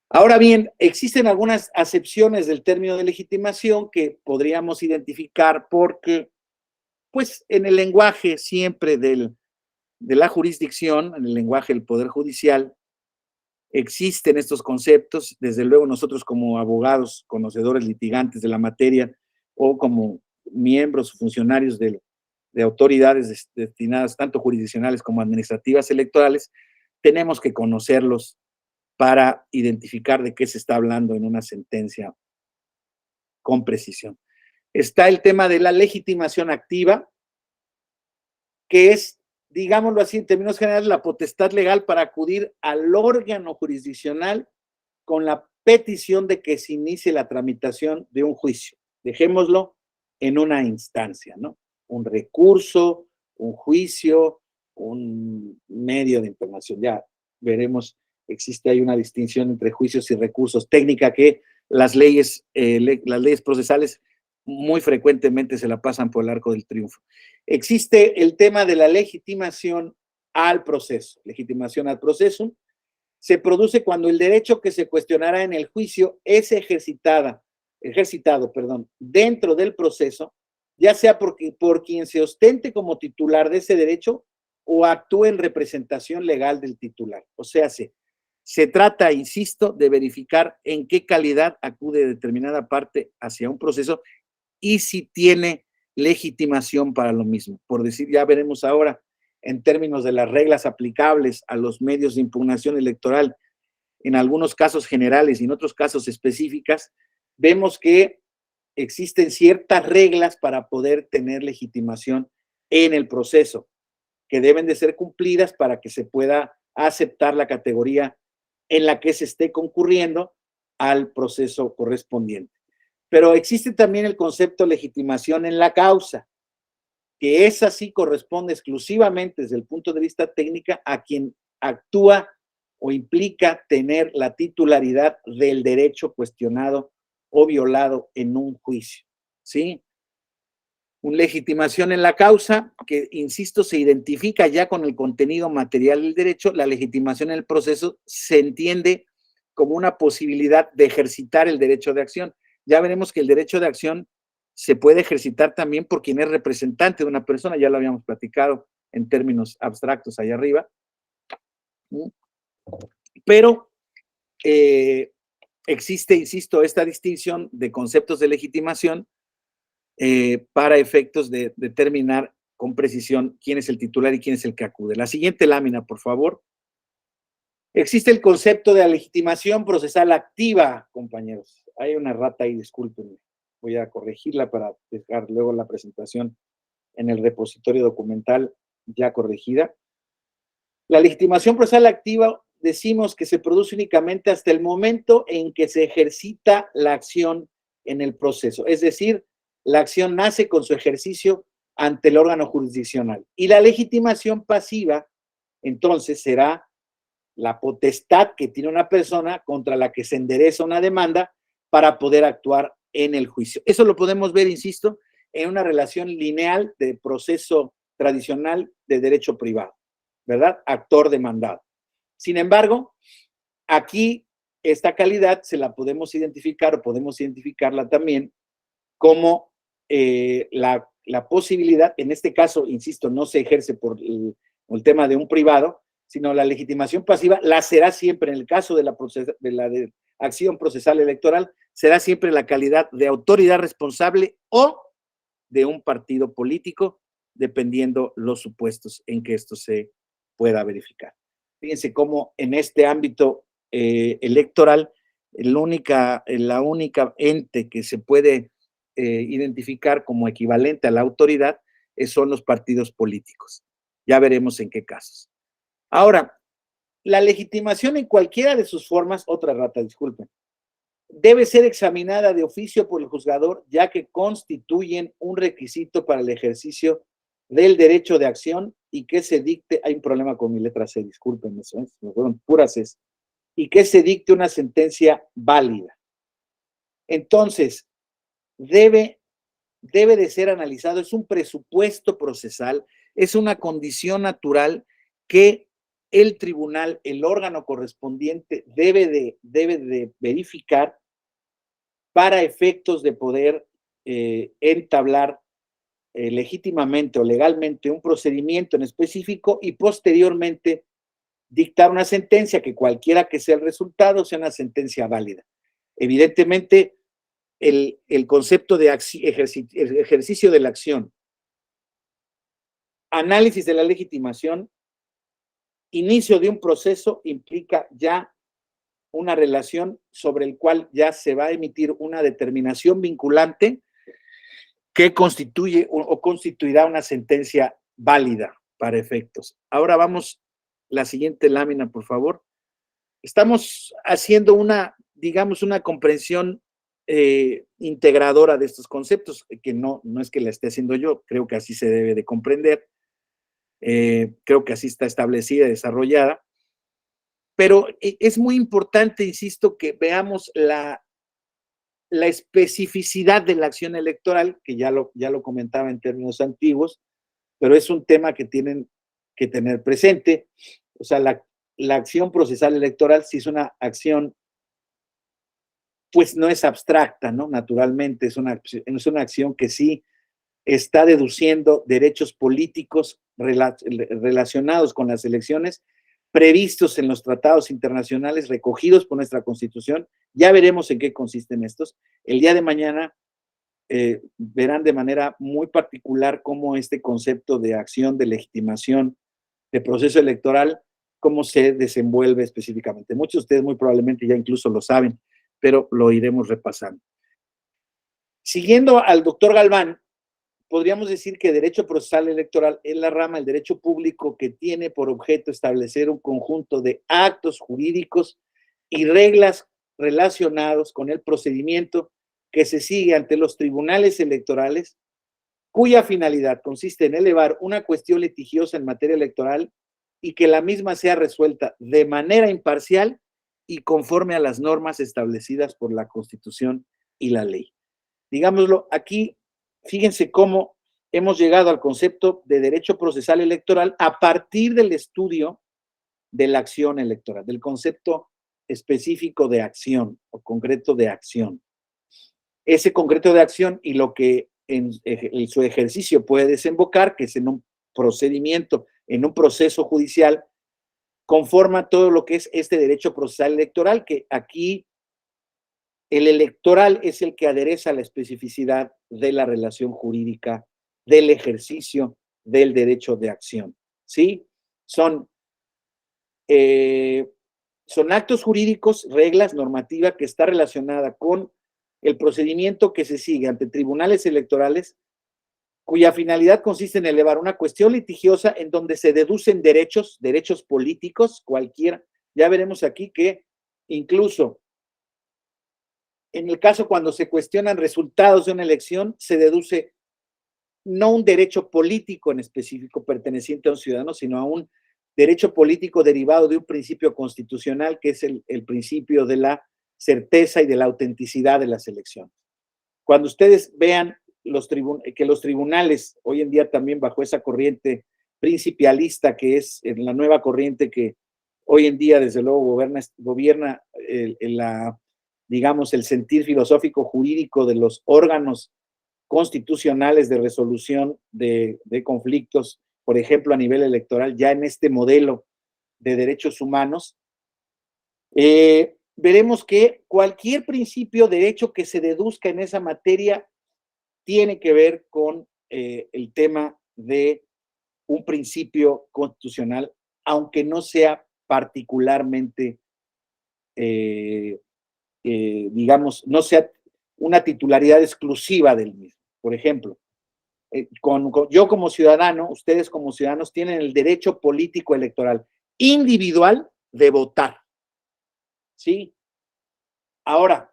Ahora bien, existen algunas acepciones del término de legitimación que podríamos identificar porque, pues, en el lenguaje siempre de la jurisdicción, en el lenguaje del Poder Judicial, existen estos conceptos. Desde luego nosotros como abogados, conocedores, litigantes de la materia, o como miembros o funcionarios de autoridades destinadas tanto jurisdiccionales como administrativas electorales, tenemos que conocerlos para identificar de qué se está hablando en una sentencia con precisión. Está el tema de la legitimación activa, que es, digámoslo así, en términos generales, la potestad legal para acudir al órgano jurisdiccional con la petición de que se inicie la tramitación de un juicio. Dejémoslo en una instancia, ¿no? Un recurso, un juicio, un medio de impugnación. Ya veremos, existe ahí una distinción entre juicios y recursos técnica que las leyes procesales muy frecuentemente se la pasan por el arco del triunfo. Existe el tema de la legitimación al proceso. Legitimación al proceso se produce cuando el derecho que se cuestionará en el juicio es ejercitado, dentro del proceso, ya sea por quien se ostente como titular de ese derecho o actúe en representación legal del titular. O sea, se trata, insisto, de verificar en qué calidad acude determinada parte hacia un proceso y si tiene legitimación para lo mismo. Por decir, ya veremos ahora, en términos de las reglas aplicables a los medios de impugnación electoral, en algunos casos generales y en otros casos específicas, vemos que existen ciertas reglas para poder tener legitimación en el proceso, que deben de ser cumplidas para que se pueda aceptar la categoría en la que se esté concurriendo al proceso correspondiente. Pero existe también el concepto de legitimación en la causa, que esa sí corresponde exclusivamente desde el punto de vista técnico a quien actúa o implica tener la titularidad del derecho cuestionado o violado en un juicio, ¿sí? Una legitimación en la causa que, insisto, se identifica ya con el contenido material del derecho. La legitimación en el proceso se entiende como una posibilidad de ejercitar el derecho de acción. Ya veremos que el derecho de acción se puede ejercitar también por quien es representante de una persona, ya lo habíamos platicado en términos abstractos allá arriba. Pero existe, insisto, esta distinción de conceptos de legitimación para efectos de determinar con precisión quién es el titular y quién es el que acude. La siguiente lámina, por favor. Existe el concepto de la legitimación procesal activa, compañeros. Hay una rata ahí, discúlpenme. Voy a corregirla para dejar luego la presentación en el repositorio documental ya corregida. La legitimación procesal activa decimos que se produce únicamente hasta el momento en que se ejercita la acción en el proceso. Es decir, la acción nace con su ejercicio ante el órgano jurisdiccional. Y la legitimación pasiva, entonces, será la potestad que tiene una persona contra la que se endereza una demanda para poder actuar en el juicio. Eso lo podemos ver, insisto, en una relación lineal de proceso tradicional de derecho privado, ¿verdad? Actor demandado. Sin embargo, aquí esta calidad se la podemos identificar o podemos identificarla también como la posibilidad, en este caso, insisto, no se ejerce por el tema de un privado, sino la legitimación pasiva la será siempre, en el caso de la acción procesal electoral, será siempre la calidad de autoridad responsable o de un partido político, dependiendo los supuestos en que esto se pueda verificar. Fíjense cómo en este ámbito electoral, la única ente que se puede identificar como equivalente a la autoridad son los partidos políticos. Ya veremos en qué casos. Ahora, la legitimación en cualquiera de sus formas, otra rata, disculpen, debe ser examinada de oficio por el juzgador, ya que constituyen un requisito para el ejercicio del derecho de acción y que se dicte, hay un problema con mi letra C, disculpen, eso, me fueron puras C, y que se dicte una sentencia válida. Entonces, debe de ser analizado, es un presupuesto procesal, es una condición natural que el tribunal, el órgano correspondiente, debe de verificar para efectos de poder entablar legítimamente o legalmente un procedimiento en específico y posteriormente dictar una sentencia que cualquiera que sea el resultado sea una sentencia válida. Evidentemente, el concepto de ejercicio de la acción, análisis de la legitimación, inicio de un proceso implica ya una relación sobre el cual ya se va a emitir una determinación vinculante que constituye o constituirá una sentencia válida para efectos. Ahora vamos, la siguiente lámina, por favor. Estamos haciendo digamos, una comprensión integradora de estos conceptos, que no es que la esté haciendo yo, creo que así se debe de comprender, creo que así está establecida y desarrollada, pero es muy importante, insisto, que veamos la especificidad de la acción electoral, que ya lo comentaba en términos antiguos, pero es un tema que tienen que tener presente. O sea, la acción procesal electoral sí es una acción, pues no es abstracta, ¿no? Naturalmente, es una acción que sí está deduciendo derechos políticos relacionados con las elecciones previstos en los tratados internacionales recogidos por nuestra Constitución. Ya veremos en qué consisten estos. El día de mañana verán de manera muy particular cómo este concepto de acción, de legitimación, de proceso electoral, cómo se desenvuelve específicamente. Muchos de ustedes muy probablemente ya incluso lo saben, pero lo iremos repasando. Siguiendo al doctor Galván, podríamos decir que derecho procesal electoral es la rama del derecho público que tiene por objeto establecer un conjunto de actos jurídicos y reglas relacionados con el procedimiento que se sigue ante los tribunales electorales, cuya finalidad consiste en elevar una cuestión litigiosa en materia electoral y que la misma sea resuelta de manera imparcial y conforme a las normas establecidas por la Constitución y la ley. Digámoslo, aquí, fíjense cómo hemos llegado al concepto de derecho procesal electoral a partir del estudio de la acción electoral, del concepto específico de acción o concreto de acción. Ese concreto de acción y lo que en su ejercicio puede desembocar, que es en un procedimiento, en un proceso judicial, conforma todo lo que es este derecho procesal electoral, que aquí el electoral es el que adereza la especificidad de la relación jurídica del ejercicio del derecho de acción. ¿Sí? Son actos jurídicos, reglas, normativa que está relacionada con el procedimiento que se sigue ante tribunales electorales, cuya finalidad consiste en elevar una cuestión litigiosa en donde se deducen derechos políticos, cualquiera. Ya veremos aquí que incluso en el caso cuando se cuestionan resultados de una elección, se deduce no un derecho político en específico perteneciente a un ciudadano, sino a un derecho político derivado de un principio constitucional, que es el principio de la certeza y de la autenticidad de las elecciones. Cuando ustedes vean que los tribunales, hoy en día también bajo esa corriente principialista, que es la nueva corriente que hoy en día desde luego gobierna digamos, el sentir filosófico jurídico de los órganos constitucionales de resolución de conflictos, por ejemplo, a nivel electoral, ya en este modelo de derechos humanos, veremos que cualquier principio, derecho que se deduzca en esa materia tiene que ver con el tema de un principio constitucional, aunque no sea particularmente, digamos, no sea una titularidad exclusiva del mismo. Por ejemplo, yo como ciudadano, ustedes como ciudadanos tienen el derecho político electoral individual de votar. ¿Sí? Ahora,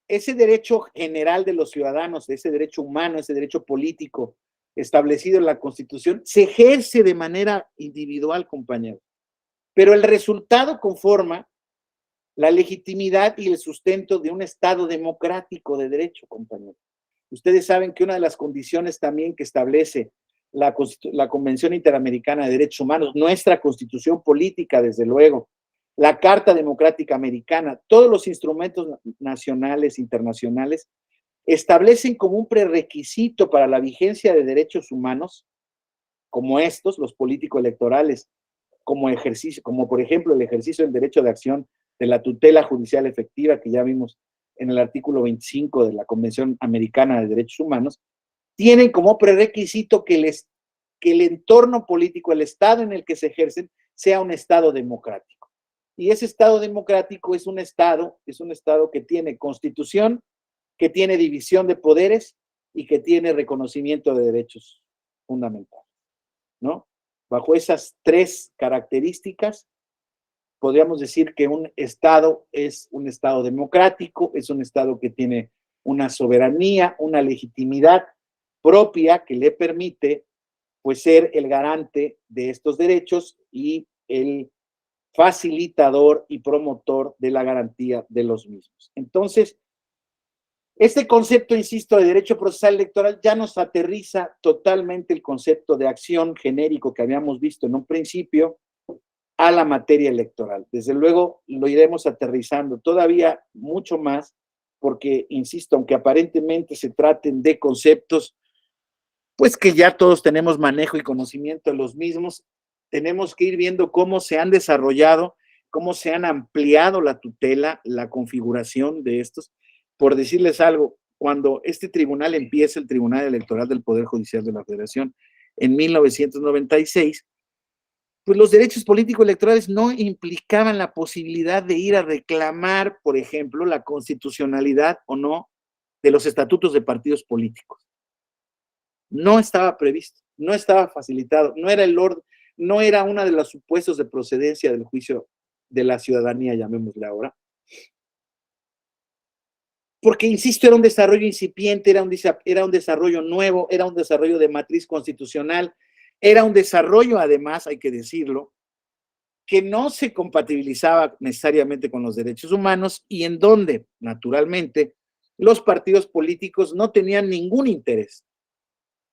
ese derecho general de los ciudadanos, ese derecho humano, ese derecho político establecido en la Constitución, se ejerce de manera individual, compañeros. Pero el resultado conforma la legitimidad y el sustento de un Estado democrático de derecho, compañeros. Ustedes saben que una de las condiciones también que establece la Convención Interamericana de Derechos Humanos, nuestra constitución política, desde luego, la Carta Democrática Americana, todos los instrumentos nacionales, internacionales, establecen como un prerequisito para la vigencia de derechos humanos, como estos, los político-electorales, como ejercicio, como por ejemplo el ejercicio del derecho de acción de la tutela judicial efectiva, que ya vimos en el artículo 25 de la Convención Americana de Derechos Humanos, tienen como prerequisito que el entorno político, el Estado en el que se ejercen, sea un Estado democrático. Y ese Estado democrático es un Estado que tiene constitución, que tiene división de poderes y que tiene reconocimiento de derechos fundamentales, ¿no? Bajo esas tres características, podríamos decir que un Estado es un Estado democrático, es un Estado que tiene una soberanía, una legitimidad propia que le permite, pues, ser el garante de estos derechos y el facilitador y promotor de la garantía de los mismos. Entonces, este concepto, insisto, de derecho procesal electoral ya nos aterriza totalmente el concepto de acción genérico que habíamos visto en un principio a la materia electoral. Desde luego lo iremos aterrizando todavía mucho más porque, insisto, aunque aparentemente se traten de conceptos, pues que ya todos tenemos manejo y conocimiento de los mismos, tenemos que ir viendo cómo se han desarrollado, cómo se han ampliado la tutela, la configuración de estos. Por decirles algo, cuando este tribunal empieza, el Tribunal Electoral del Poder Judicial de la Federación, en 1996, pues los derechos políticos electorales no implicaban la posibilidad de ir a reclamar, por ejemplo, la constitucionalidad o no de los estatutos de partidos políticos. No estaba previsto, no estaba facilitado, no era el orden, no era uno de los supuestos de procedencia del juicio de la ciudadanía, llamémosle ahora. Porque, insisto, era un desarrollo incipiente, era un desarrollo nuevo, era un desarrollo de matriz constitucional, era un desarrollo, además, hay que decirlo, que no se compatibilizaba necesariamente con los derechos humanos y en donde, naturalmente, los partidos políticos no tenían ningún interés,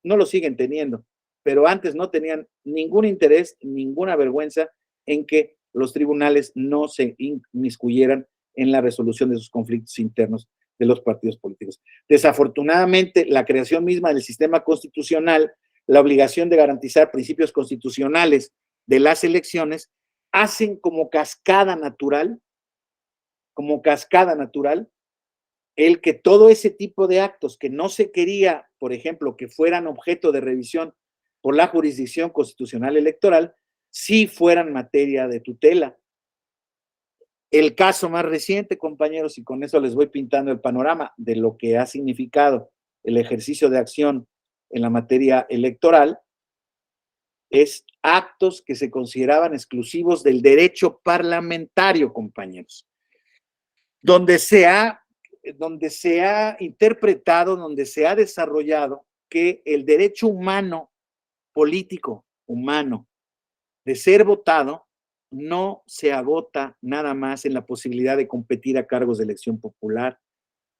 no lo siguen teniendo, pero antes no tenían ningún interés, ninguna vergüenza en que los tribunales no se inmiscuyeran en la resolución de sus conflictos internos de los partidos políticos. Desafortunadamente, la creación misma del sistema constitucional, la obligación de garantizar principios constitucionales de las elecciones, hacen como cascada natural, el que todo ese tipo de actos que no se quería, por ejemplo, que fueran objeto de revisión por la jurisdicción constitucional electoral, sí fueran materia de tutela. El caso más reciente, compañeros, y con eso les voy pintando el panorama de lo que ha significado el ejercicio de acción en la materia electoral, es actos que se consideraban exclusivos del derecho parlamentario, compañeros, donde se ha interpretado, donde se ha desarrollado que el derecho humano, político, humano, de ser votado, no se agota nada más en la posibilidad de competir a cargos de elección popular,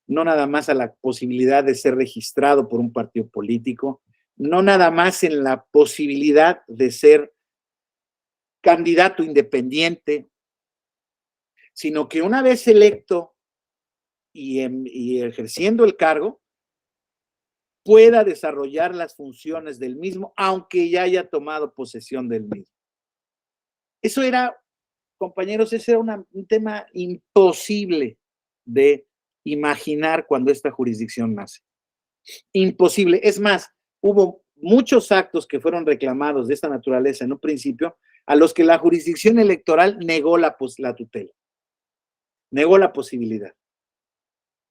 no nada más a la posibilidad de ser registrado por un partido político, no nada más en la posibilidad de ser candidato independiente, sino que una vez electo y ejerciendo el cargo, pueda desarrollar las funciones del mismo, aunque ya haya tomado posesión del mismo. Eso era, compañeros, ese era un tema imposible de imaginar cuando esta jurisdicción nace. Imposible. Es más, hubo muchos actos que fueron reclamados de esta naturaleza en un principio, a los que la jurisdicción electoral negó la tutela, negó la posibilidad.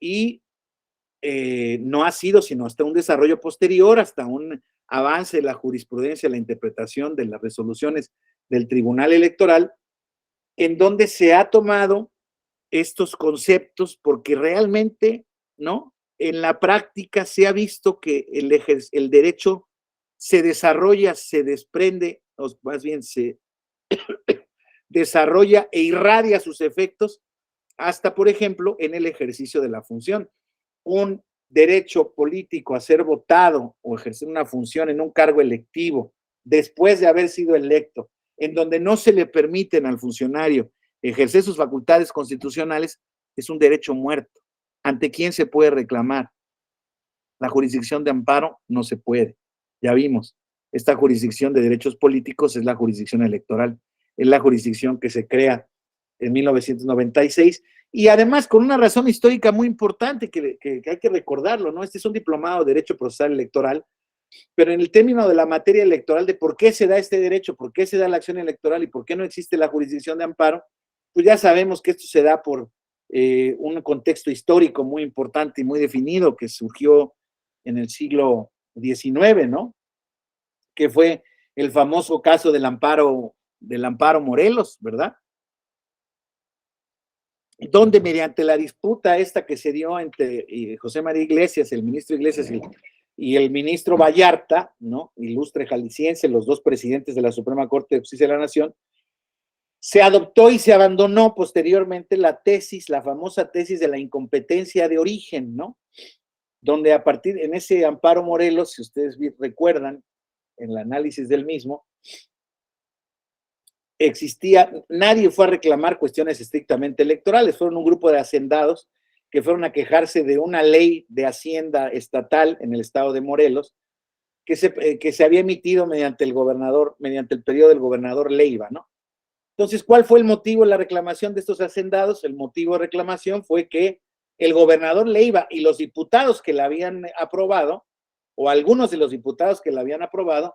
Y no ha sido sino hasta un desarrollo posterior, hasta un avance de la jurisprudencia, la interpretación de las resoluciones del Tribunal Electoral, en donde se ha tomado estos conceptos, porque realmente, ¿no? En la práctica se ha visto que el derecho se desarrolla, se desprende, o más bien se desarrolla e irradia sus efectos hasta, por ejemplo, en el ejercicio de la función. Un derecho político a ser votado o ejercer una función en un cargo electivo después de haber sido electo, en donde no se le permiten al funcionario ejercer sus facultades constitucionales, es un derecho muerto. ¿Ante quién se puede reclamar? La jurisdicción de amparo no se puede. Ya vimos, esta jurisdicción de derechos políticos es la jurisdicción electoral, es la jurisdicción que se crea en 1996 y además con una razón histórica muy importante que hay que recordarlo, ¿no? Este es un diplomado de Derecho Procesal Electoral, pero en el término de la materia electoral, de por qué se da este derecho, por qué se da la acción electoral y por qué no existe la jurisdicción de amparo, pues ya sabemos que esto se da por un contexto histórico muy importante y muy definido que surgió en el siglo XIX, ¿no? Que fue el famoso caso del Amparo Morelos, ¿verdad? Donde mediante la disputa esta que se dio entre José María Iglesias, el ministro Iglesias y el ministro Vallarta, ¿no? Ilustre jalisciense, los dos presidentes de la Suprema Corte de Justicia de la Nación, se adoptó y se abandonó posteriormente la tesis, la famosa tesis de la incompetencia de origen, ¿no? Donde a partir, en ese Amparo Morelos, si ustedes recuerdan, en el análisis del mismo, existía, nadie fue a reclamar cuestiones estrictamente electorales, fueron un grupo de hacendados que fueron a quejarse de una ley de hacienda estatal en el estado de Morelos que se había emitido mediante el gobernador, mediante el periodo del gobernador Leiva, ¿no? Entonces, ¿cuál fue el motivo de la reclamación de estos hacendados? El motivo de reclamación fue que el gobernador Leiva y los diputados que la habían aprobado, o algunos de los diputados que la habían aprobado,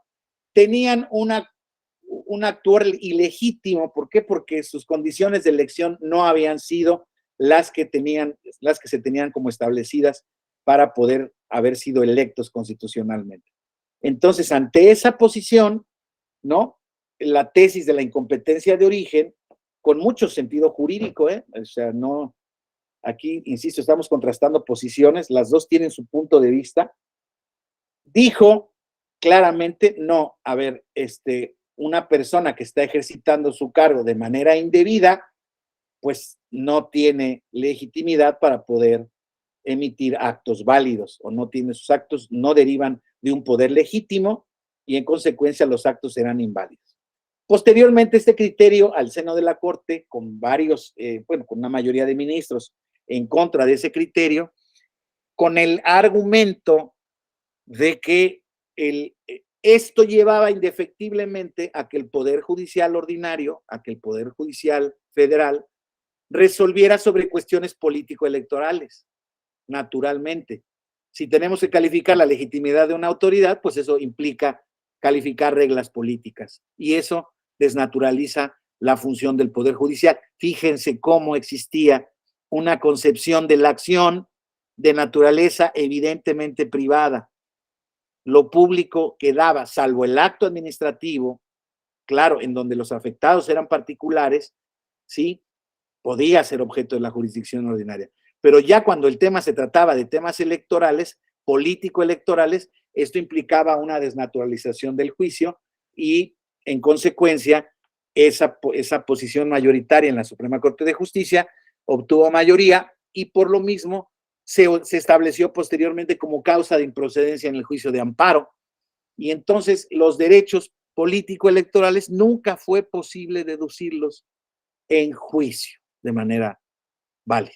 tenían un actuar ilegítimo. ¿Por qué? Porque sus condiciones de elección no habían sido las que se tenían como establecidas para poder haber sido electos constitucionalmente. Entonces, ante esa posición, ¿no? La tesis de la incompetencia de origen, con mucho sentido jurídico, ¿eh? O sea, no, aquí, insisto, estamos contrastando posiciones, las dos tienen su punto de vista, dijo claramente, no, a ver, una persona que está ejercitando su cargo de manera indebida, pues no tiene legitimidad para poder emitir actos válidos o no tiene sus actos, no derivan de un poder legítimo y en consecuencia los actos serán inválidos. Posteriormente, este criterio al seno de la Corte, con varios, bueno, con una mayoría de ministros en contra de ese criterio, con el argumento de que esto llevaba indefectiblemente a que el Poder Judicial ordinario, a que el Poder Judicial federal resolviera sobre cuestiones político-electorales, naturalmente. Si tenemos que calificar la legitimidad de una autoridad, pues eso implica calificar reglas políticas y eso desnaturaliza la función del Poder Judicial. Fíjense cómo existía una concepción de la acción de naturaleza evidentemente privada. Lo público quedaba, salvo el acto administrativo, claro, en donde los afectados eran particulares, sí, podía ser objeto de la jurisdicción ordinaria. Pero ya cuando el tema se trataba de temas electorales, político-electorales, esto implicaba una desnaturalización del juicio y, en consecuencia, esa posición mayoritaria en la Suprema Corte de Justicia obtuvo mayoría y por lo mismo se estableció posteriormente como causa de improcedencia en el juicio de amparo. Y entonces los derechos político-electorales nunca fue posible deducirlos en juicio de manera válida.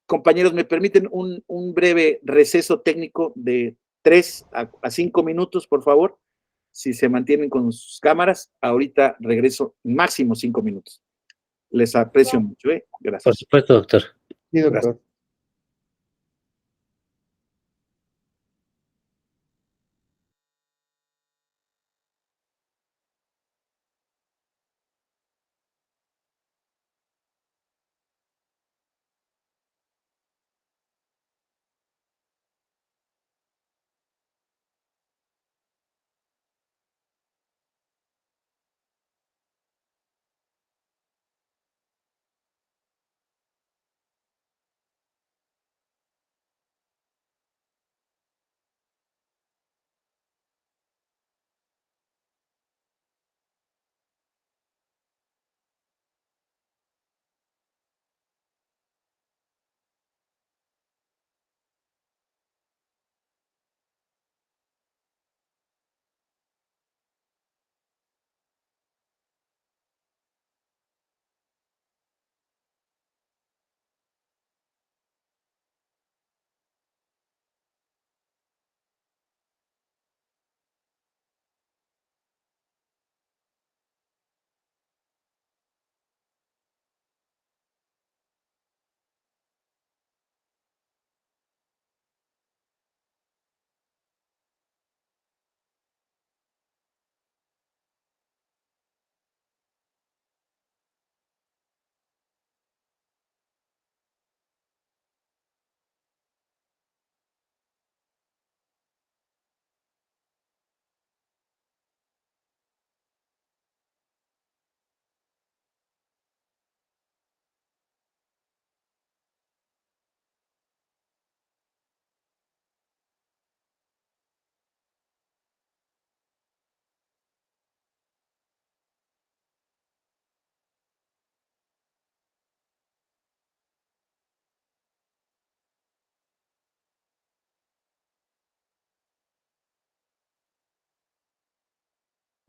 Compañeros, ¿me permiten un breve receso técnico de 3 a 5 minutos, por favor? Si se mantienen con sus cámaras, ahorita regreso máximo 5 minutos. Les aprecio mucho, ¿eh? Gracias. Por supuesto, doctor. Sí, doctor. Gracias.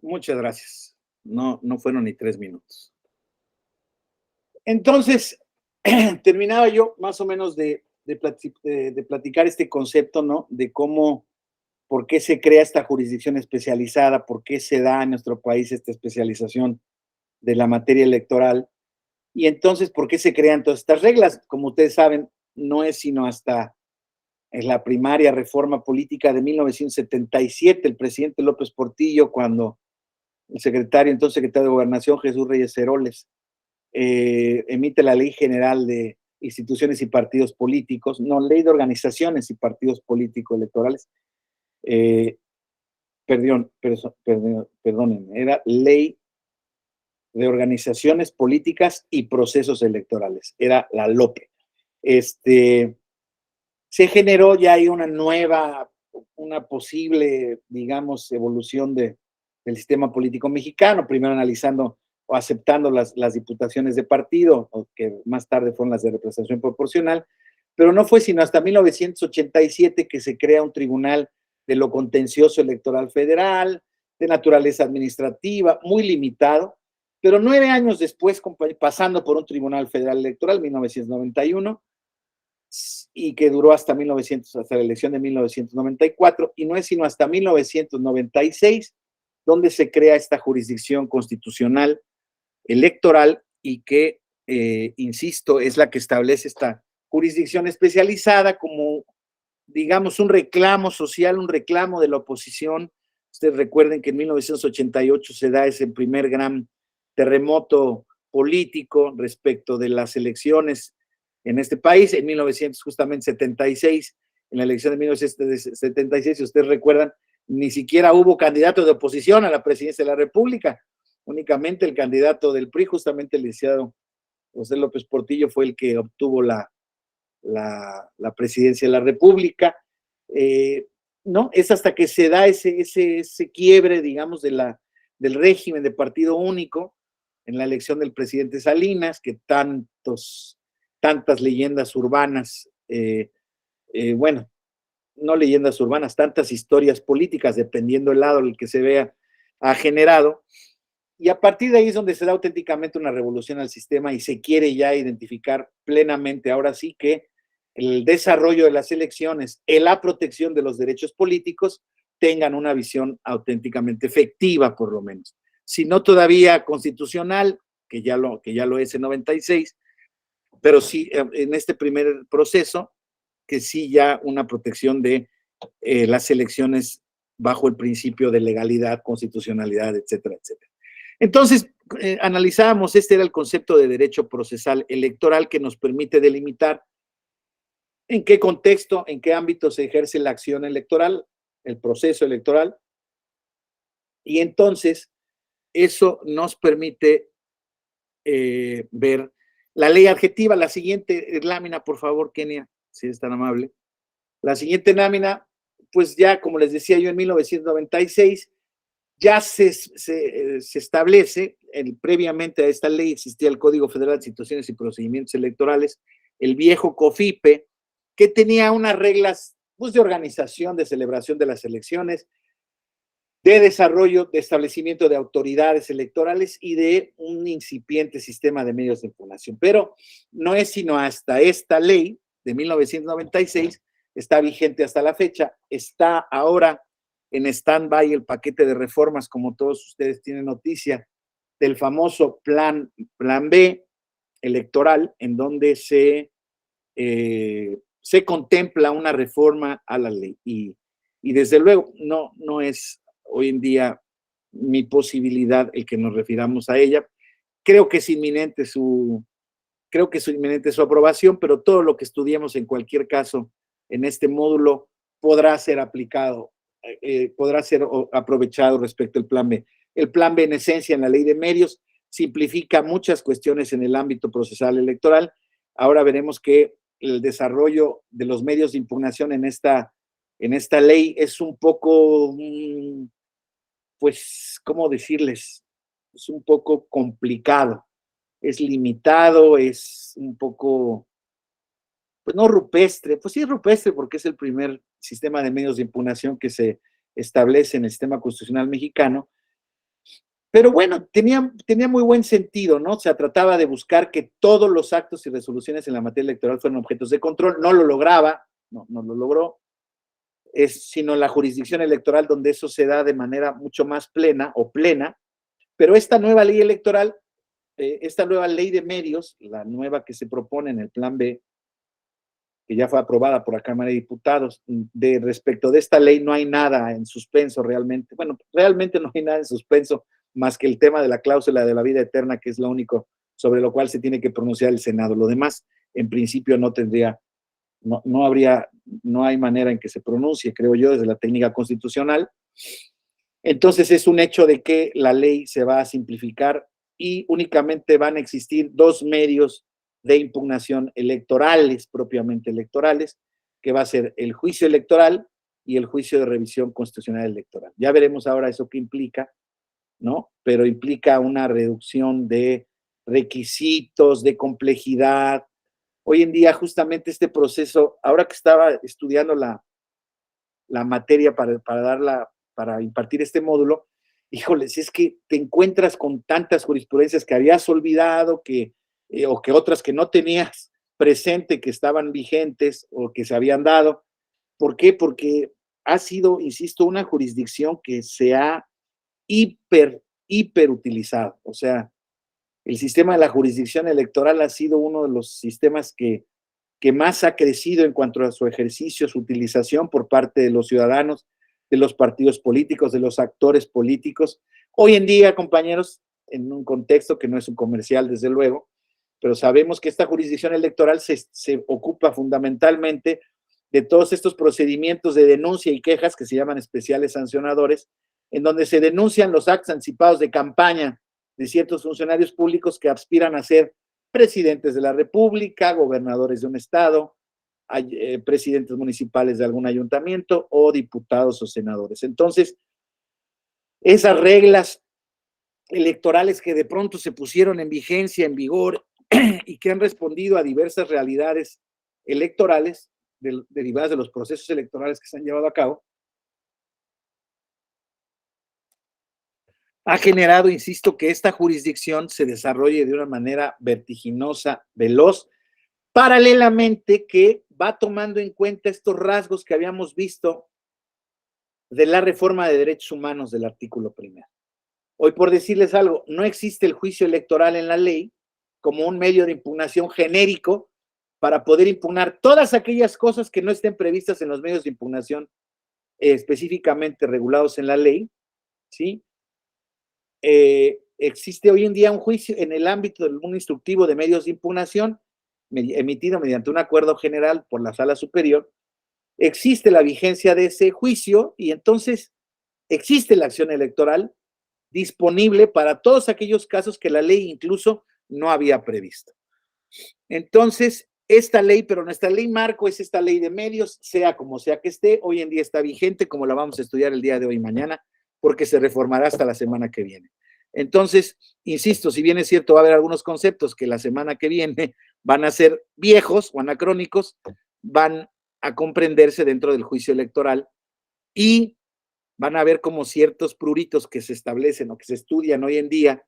Muchas gracias. No, no fueron ni 3 minutos. Entonces, terminaba yo más o menos de platicar este concepto, ¿no? De cómo, por qué se crea esta jurisdicción especializada, por qué se da en nuestro país esta especialización de la materia electoral, y entonces, ¿por qué se crean todas estas reglas? Como ustedes saben, no es sino hasta en la primaria reforma política de 1977, el presidente López Portillo, cuando el entonces secretario de Gobernación, Jesús Reyes Heroles, emite la Ley General de Instituciones y Partidos Políticos, no, Ley de Organizaciones y Partidos Políticos Electorales, eh, perdónenme, era Ley de Organizaciones Políticas y Procesos Electorales, era la LOPE. Se generó ya ahí una posible, digamos, evolución del sistema político mexicano, primero analizando o aceptando las diputaciones de partido, o que más tarde fueron las de representación proporcional, pero no fue sino hasta 1987 que se crea un tribunal de lo contencioso electoral federal, de naturaleza administrativa, muy limitado, pero 9 años después, pasando por un tribunal federal electoral, 1991, y que duró hasta hasta la elección de 1994, y no es sino hasta 1996 donde se crea esta jurisdicción constitucional electoral y que, insisto, es la que establece esta jurisdicción especializada como, digamos, un reclamo social, un reclamo de la oposición. Ustedes recuerden que en 1988 se da ese primer gran terremoto político respecto de las elecciones en este país. En 1976, en la elección de 1976, si ustedes recuerdan, ni siquiera hubo candidato de oposición a la presidencia de la República. Únicamente el candidato del PRI, justamente el licenciado José López Portillo, fue el que obtuvo la presidencia de la República. ¿No? Es hasta que se da ese quiebre, digamos, del régimen de partido único en la elección del presidente Salinas, que tantas leyendas urbanas, bueno, no leyendas urbanas, tantas historias políticas, dependiendo del lado en el que se vea, ha generado. Y a partir de ahí es donde se da auténticamente una revolución al sistema y se quiere ya identificar plenamente, ahora sí, que el desarrollo de las elecciones, la protección de los derechos políticos, tengan una visión auténticamente efectiva, por lo menos. Si no todavía constitucional, que ya lo es en 96, pero sí en este primer proceso, que sí ya una protección de las elecciones bajo el principio de legalidad, constitucionalidad, etcétera, etcétera. Entonces, analizábamos, este era el concepto de derecho procesal electoral que nos permite delimitar en qué contexto, en qué ámbito se ejerce la acción electoral, el proceso electoral, y entonces eso nos permite ver la ley adjetiva. La siguiente lámina, por favor, Kenia, si es tan amable. La siguiente lámina, pues ya, como les decía yo, en 1996, ya se establece, previamente a esta ley existía el Código Federal de Instituciones y Procedimientos Electorales, el viejo COFIPE, que tenía unas reglas, pues, de organización, de celebración de las elecciones, de desarrollo, de establecimiento de autoridades electorales y de un incipiente sistema de medios de información. Pero no es sino hasta esta ley de 1996, está vigente hasta la fecha, está ahora en stand-by el paquete de reformas, como todos ustedes tienen noticia, del famoso plan B electoral, en donde se contempla una reforma a la ley. Y desde luego no es hoy en día mi posibilidad el que nos refiramos a ella. Creo que es inminente su aprobación, pero todo lo que estudiemos en cualquier caso en este módulo podrá ser aplicado, podrá ser aprovechado respecto al plan B. El plan B, en esencia, en la ley de medios, simplifica muchas cuestiones en el ámbito procesal electoral. Ahora veremos que el desarrollo de los medios de impugnación en esta ley es un poco, pues, ¿cómo decirles? Es un poco complicado, es limitado, es un poco, pues no rupestre, pues sí es rupestre porque es el primer sistema de medios de impugnación que se establece en el sistema constitucional mexicano, Pero bueno, tenía muy buen sentido, ¿no? Se trataba de buscar que todos los actos y resoluciones en la materia electoral fueran objetos de control. No lo lograba, no lo logró, sino la jurisdicción electoral donde eso se da de manera mucho más plena, pero esta nueva ley electoral, esta nueva ley de medios, la nueva que se propone en el Plan B, que ya fue aprobada por la Cámara de Diputados, respecto de esta ley no hay nada en suspenso realmente. Bueno, realmente no hay nada en suspenso más que el tema de la cláusula de la vida eterna, que es lo único sobre lo cual se tiene que pronunciar el Senado. Lo demás, en principio, no hay manera en que se pronuncie, creo yo, desde la técnica constitucional. Entonces es un hecho de que la ley se va a simplificar y únicamente van a existir dos medios de impugnación electorales, propiamente electorales, que va a ser el juicio electoral y el juicio de revisión constitucional electoral. Ya veremos ahora eso qué implica, ¿no? Pero implica una reducción de requisitos, de complejidad. Hoy en día, justamente este proceso, ahora que estaba estudiando la materia para impartir este módulo, híjoles, es que te encuentras con tantas jurisprudencias que habías olvidado, o que otras que no tenías presente, que estaban vigentes o que se habían dado. ¿Por qué? Porque ha sido, insisto, una jurisdicción que se ha hiper utilizado. O sea, el sistema de la jurisdicción electoral ha sido uno de los sistemas que más ha crecido en cuanto a su ejercicio, su utilización por parte de los ciudadanos, de los partidos políticos, de los actores políticos. Hoy en día, compañeros, en un contexto que no es un comercial, desde luego, pero sabemos que esta jurisdicción electoral se ocupa fundamentalmente de todos estos procedimientos de denuncia y quejas que se llaman especiales sancionadores, en donde se denuncian los actos anticipados de campaña de ciertos funcionarios públicos que aspiran a ser presidentes de la República, gobernadores de un estado, presidentes municipales de algún ayuntamiento o diputados o senadores. Entonces, esas reglas electorales que de pronto se pusieron en vigencia, en vigor, y que han respondido a diversas realidades electorales derivadas de los procesos electorales que se han llevado a cabo, ha generado, insisto, que esta jurisdicción se desarrolle de una manera vertiginosa, veloz, paralelamente que va tomando en cuenta estos rasgos que habíamos visto de la reforma de derechos humanos del artículo primero. Hoy, por decirles algo, no existe el juicio electoral en la ley como un medio de impugnación genérico para poder impugnar todas aquellas cosas que no estén previstas en los medios de impugnación específicamente regulados en la ley, ¿sí? Existe hoy en día un juicio en el ámbito de un instructivo de medios de impugnación emitido mediante un acuerdo general por la Sala Superior. Existe la vigencia de ese juicio y entonces existe la acción electoral disponible para todos aquellos casos que la ley incluso no había previsto. Entonces, esta ley, pero nuestra ley marco es esta ley de medios, sea como sea que esté, hoy en día está vigente, como la vamos a estudiar el día de hoy y mañana, porque se reformará hasta la semana que viene. Entonces, insisto, si bien es cierto, va a haber algunos conceptos que la semana que viene van a ser viejos o anacrónicos, van a comprenderse dentro del juicio electoral y van a ver como ciertos pruritos que se establecen o que se estudian hoy en día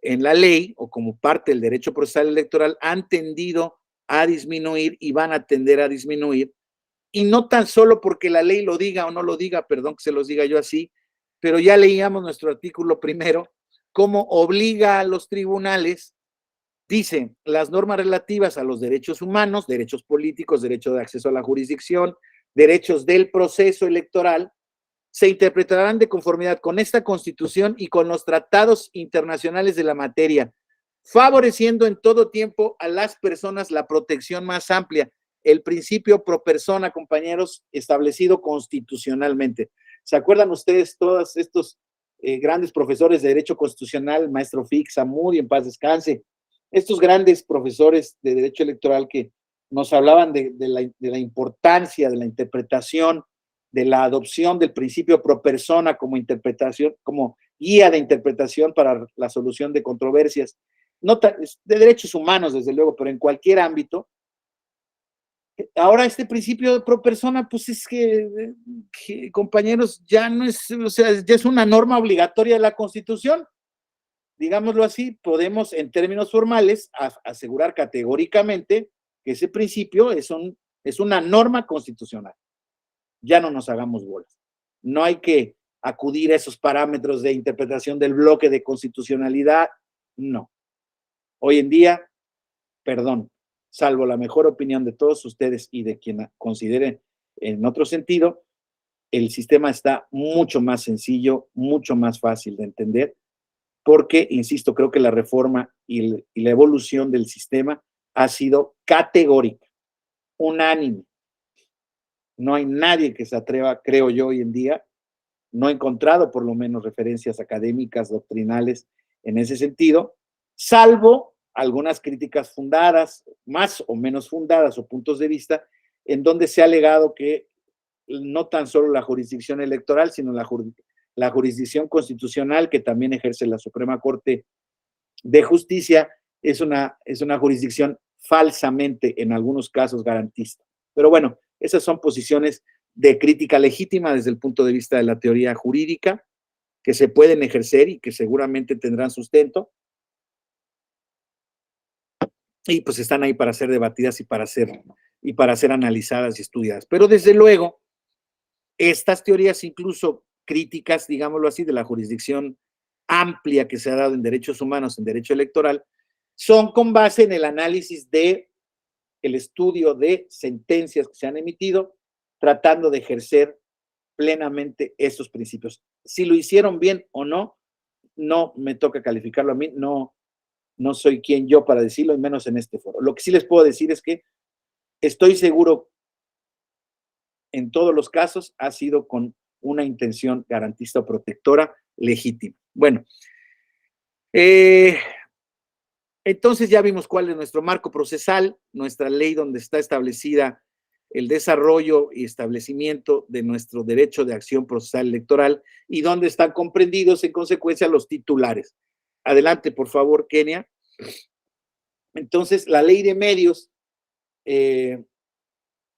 en la ley o como parte del derecho procesal electoral han tendido a disminuir y van a tender a disminuir, y no tan solo porque la ley lo diga o no lo diga, perdón que se los diga yo así, pero ya leíamos nuestro artículo primero, cómo obliga a los tribunales, dice, las normas relativas a los derechos humanos, derechos políticos, derecho de acceso a la jurisdicción, derechos del proceso electoral, se interpretarán de conformidad con esta Constitución y con los tratados internacionales de la materia, favoreciendo en todo tiempo a las personas la protección más amplia, el principio pro persona, compañeros, establecido constitucionalmente. ¿Se acuerdan ustedes todos estos grandes profesores de Derecho Constitucional, maestro Fix, Amudi, en paz descanse, estos grandes profesores de Derecho Electoral que nos hablaban de la importancia de la interpretación, de la adopción del principio pro persona como interpretación, como guía de interpretación para la solución de controversias, no de derechos humanos, desde luego, pero en cualquier ámbito? Ahora este principio de pro persona, pues es que, compañeros, ya no es, o sea, ya es una norma obligatoria de la Constitución. digámoslo así, podemos en términos formales asegurar categóricamente que ese principio es una norma constitucional. Ya no nos hagamos bolas. No hay que acudir a esos parámetros de interpretación del bloque de constitucionalidad. No. Hoy en día, perdón, salvo la mejor opinión de todos ustedes y de quien considere en otro sentido, el sistema está mucho más sencillo, mucho más fácil de entender, porque, insisto, creo que la reforma y la evolución del sistema ha sido categórica, unánime. No hay nadie que se atreva, creo yo, hoy en día, no he encontrado por lo menos referencias académicas, doctrinales en ese sentido, salvo algunas críticas fundadas, más o menos fundadas o puntos de vista, en donde se ha alegado que no tan solo la jurisdicción electoral, sino la jurisdicción constitucional que también ejerce la Suprema Corte de Justicia es una jurisdicción falsamente, en algunos casos, garantista. Pero bueno, esas son posiciones de crítica legítima desde el punto de vista de la teoría jurídica, que se pueden ejercer y que seguramente tendrán sustento. Y pues están ahí para ser debatidas y para ser analizadas y estudiadas. Pero desde luego, estas teorías incluso críticas, digámoslo así, de la jurisdicción amplia que se ha dado en derechos humanos, en derecho electoral, son con base en el análisis de el estudio de sentencias que se han emitido, tratando de ejercer plenamente estos principios. Si lo hicieron bien o no, no me toca calificarlo a mí, no soy quien yo para decirlo, y menos en este foro. Lo que sí les puedo decir es que estoy seguro en todos los casos ha sido con una intención garantista o protectora legítima. Bueno, entonces ya vimos cuál es nuestro marco procesal, nuestra ley donde está establecida el desarrollo y establecimiento de nuestro derecho de acción procesal electoral y donde están comprendidos en consecuencia los titulares. Adelante, por favor, Kenia. Entonces, la ley de medios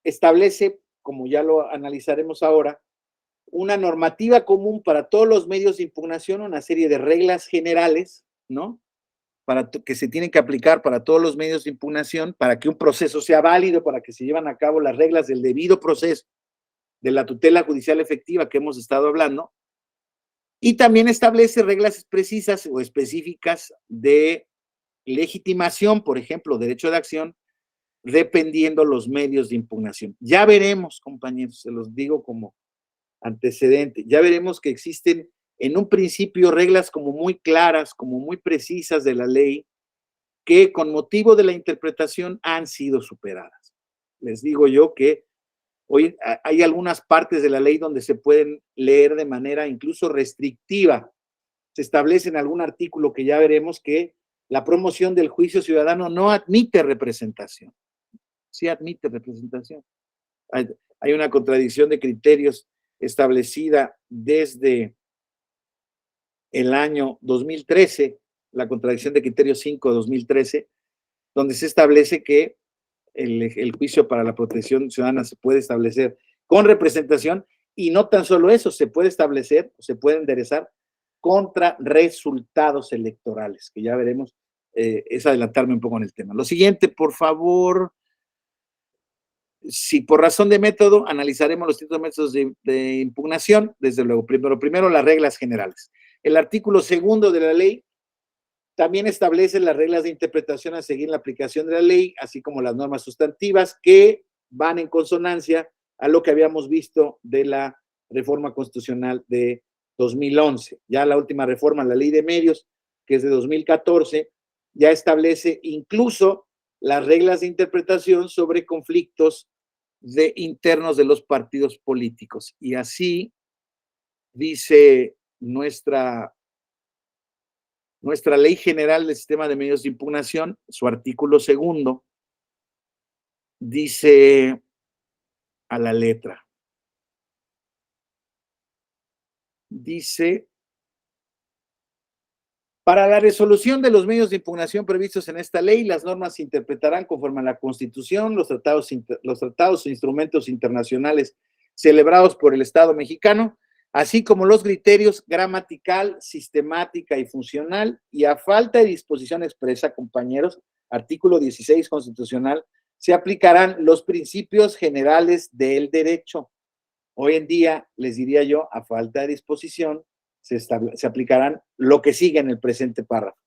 establece, como ya lo analizaremos ahora, una normativa común para todos los medios de impugnación, una serie de reglas generales, ¿no? Que se tienen que aplicar para todos los medios de impugnación, para que un proceso sea válido, para que se lleven a cabo las reglas del debido proceso, de la tutela judicial efectiva que hemos estado hablando, y también establece reglas precisas o específicas de legitimación, por ejemplo, derecho de acción, dependiendo los medios de impugnación. Ya veremos, compañeros, se los digo como antecedente, ya veremos que existen en un principio reglas como muy claras, como muy precisas de la ley, que con motivo de la interpretación han sido superadas. Les digo yo que hoy hay algunas partes de la ley donde se pueden leer de manera incluso restrictiva. Se establece en algún artículo que ya veremos que la promoción del juicio ciudadano no admite representación. Sí admite representación. Hay una contradicción de criterios establecida desde el año 2013, la contradicción de criterio 5 de 2013, donde se establece que el juicio para la protección ciudadana se puede establecer con representación y no tan solo eso, se puede establecer, se puede enderezar contra resultados electorales, que ya veremos, es adelantarme un poco en el tema. Lo siguiente, por favor. Si por razón de método, analizaremos los distintos métodos de impugnación, desde luego. Primero, las reglas generales. El artículo 2 de la ley también establece las reglas de interpretación a seguir en la aplicación de la ley, así como las normas sustantivas que van en consonancia a lo que habíamos visto de la reforma constitucional de 2011. Ya la última reforma, la ley de medios, que es de 2014, ya establece incluso las reglas de interpretación sobre conflictos internos de los partidos políticos. Y así dice nuestra Ley General del Sistema de Medios de Impugnación, su artículo 2, dice a la letra. Dice: para la resolución de los medios de impugnación previstos en esta ley, las normas se interpretarán conforme a la Constitución, los tratados e instrumentos internacionales celebrados por el Estado mexicano así como los criterios gramatical, sistemática y funcional, y a falta de disposición expresa, compañeros, artículo 16 constitucional, se aplicarán los principios generales del derecho. Hoy en día, les diría yo, a falta de disposición, se aplicarán lo que sigue en el presente párrafo,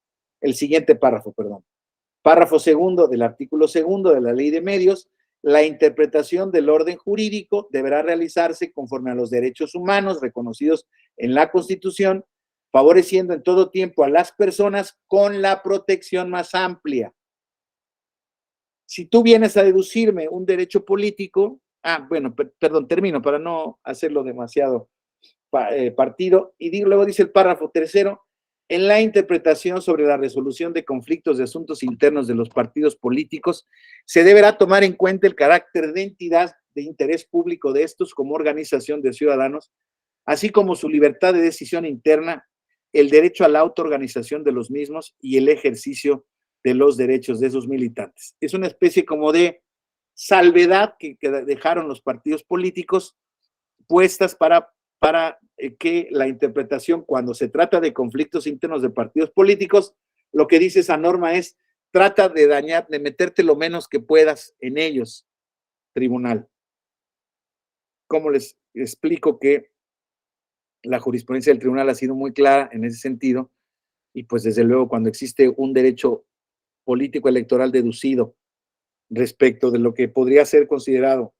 el siguiente párrafo, perdón. Párrafo segundo del artículo segundo de la Ley de Medios, la interpretación del orden jurídico deberá realizarse conforme a los derechos humanos reconocidos en la Constitución, favoreciendo en todo tiempo a las personas con la protección más amplia. Si tú vienes a deducirme un derecho político, bueno, perdón, termino para no hacerlo demasiado partido, y luego dice el párrafo tercero, en la interpretación sobre la resolución de conflictos de asuntos internos de los partidos políticos, se deberá tomar en cuenta el carácter de entidad de interés público de estos como organización de ciudadanos, así como su libertad de decisión interna, el derecho a la autoorganización de los mismos y el ejercicio de los derechos de sus militantes. Es una especie como de salvedad que dejaron los partidos políticos puestas para que la interpretación, cuando se trata de conflictos internos de partidos políticos, lo que dice esa norma es, trata de dañar, de meterte lo menos que puedas en ellos, tribunal. ¿Cómo les explico que la jurisprudencia del tribunal ha sido muy clara en ese sentido? Y pues desde luego cuando existe un derecho político electoral deducido respecto de lo que podría ser considerado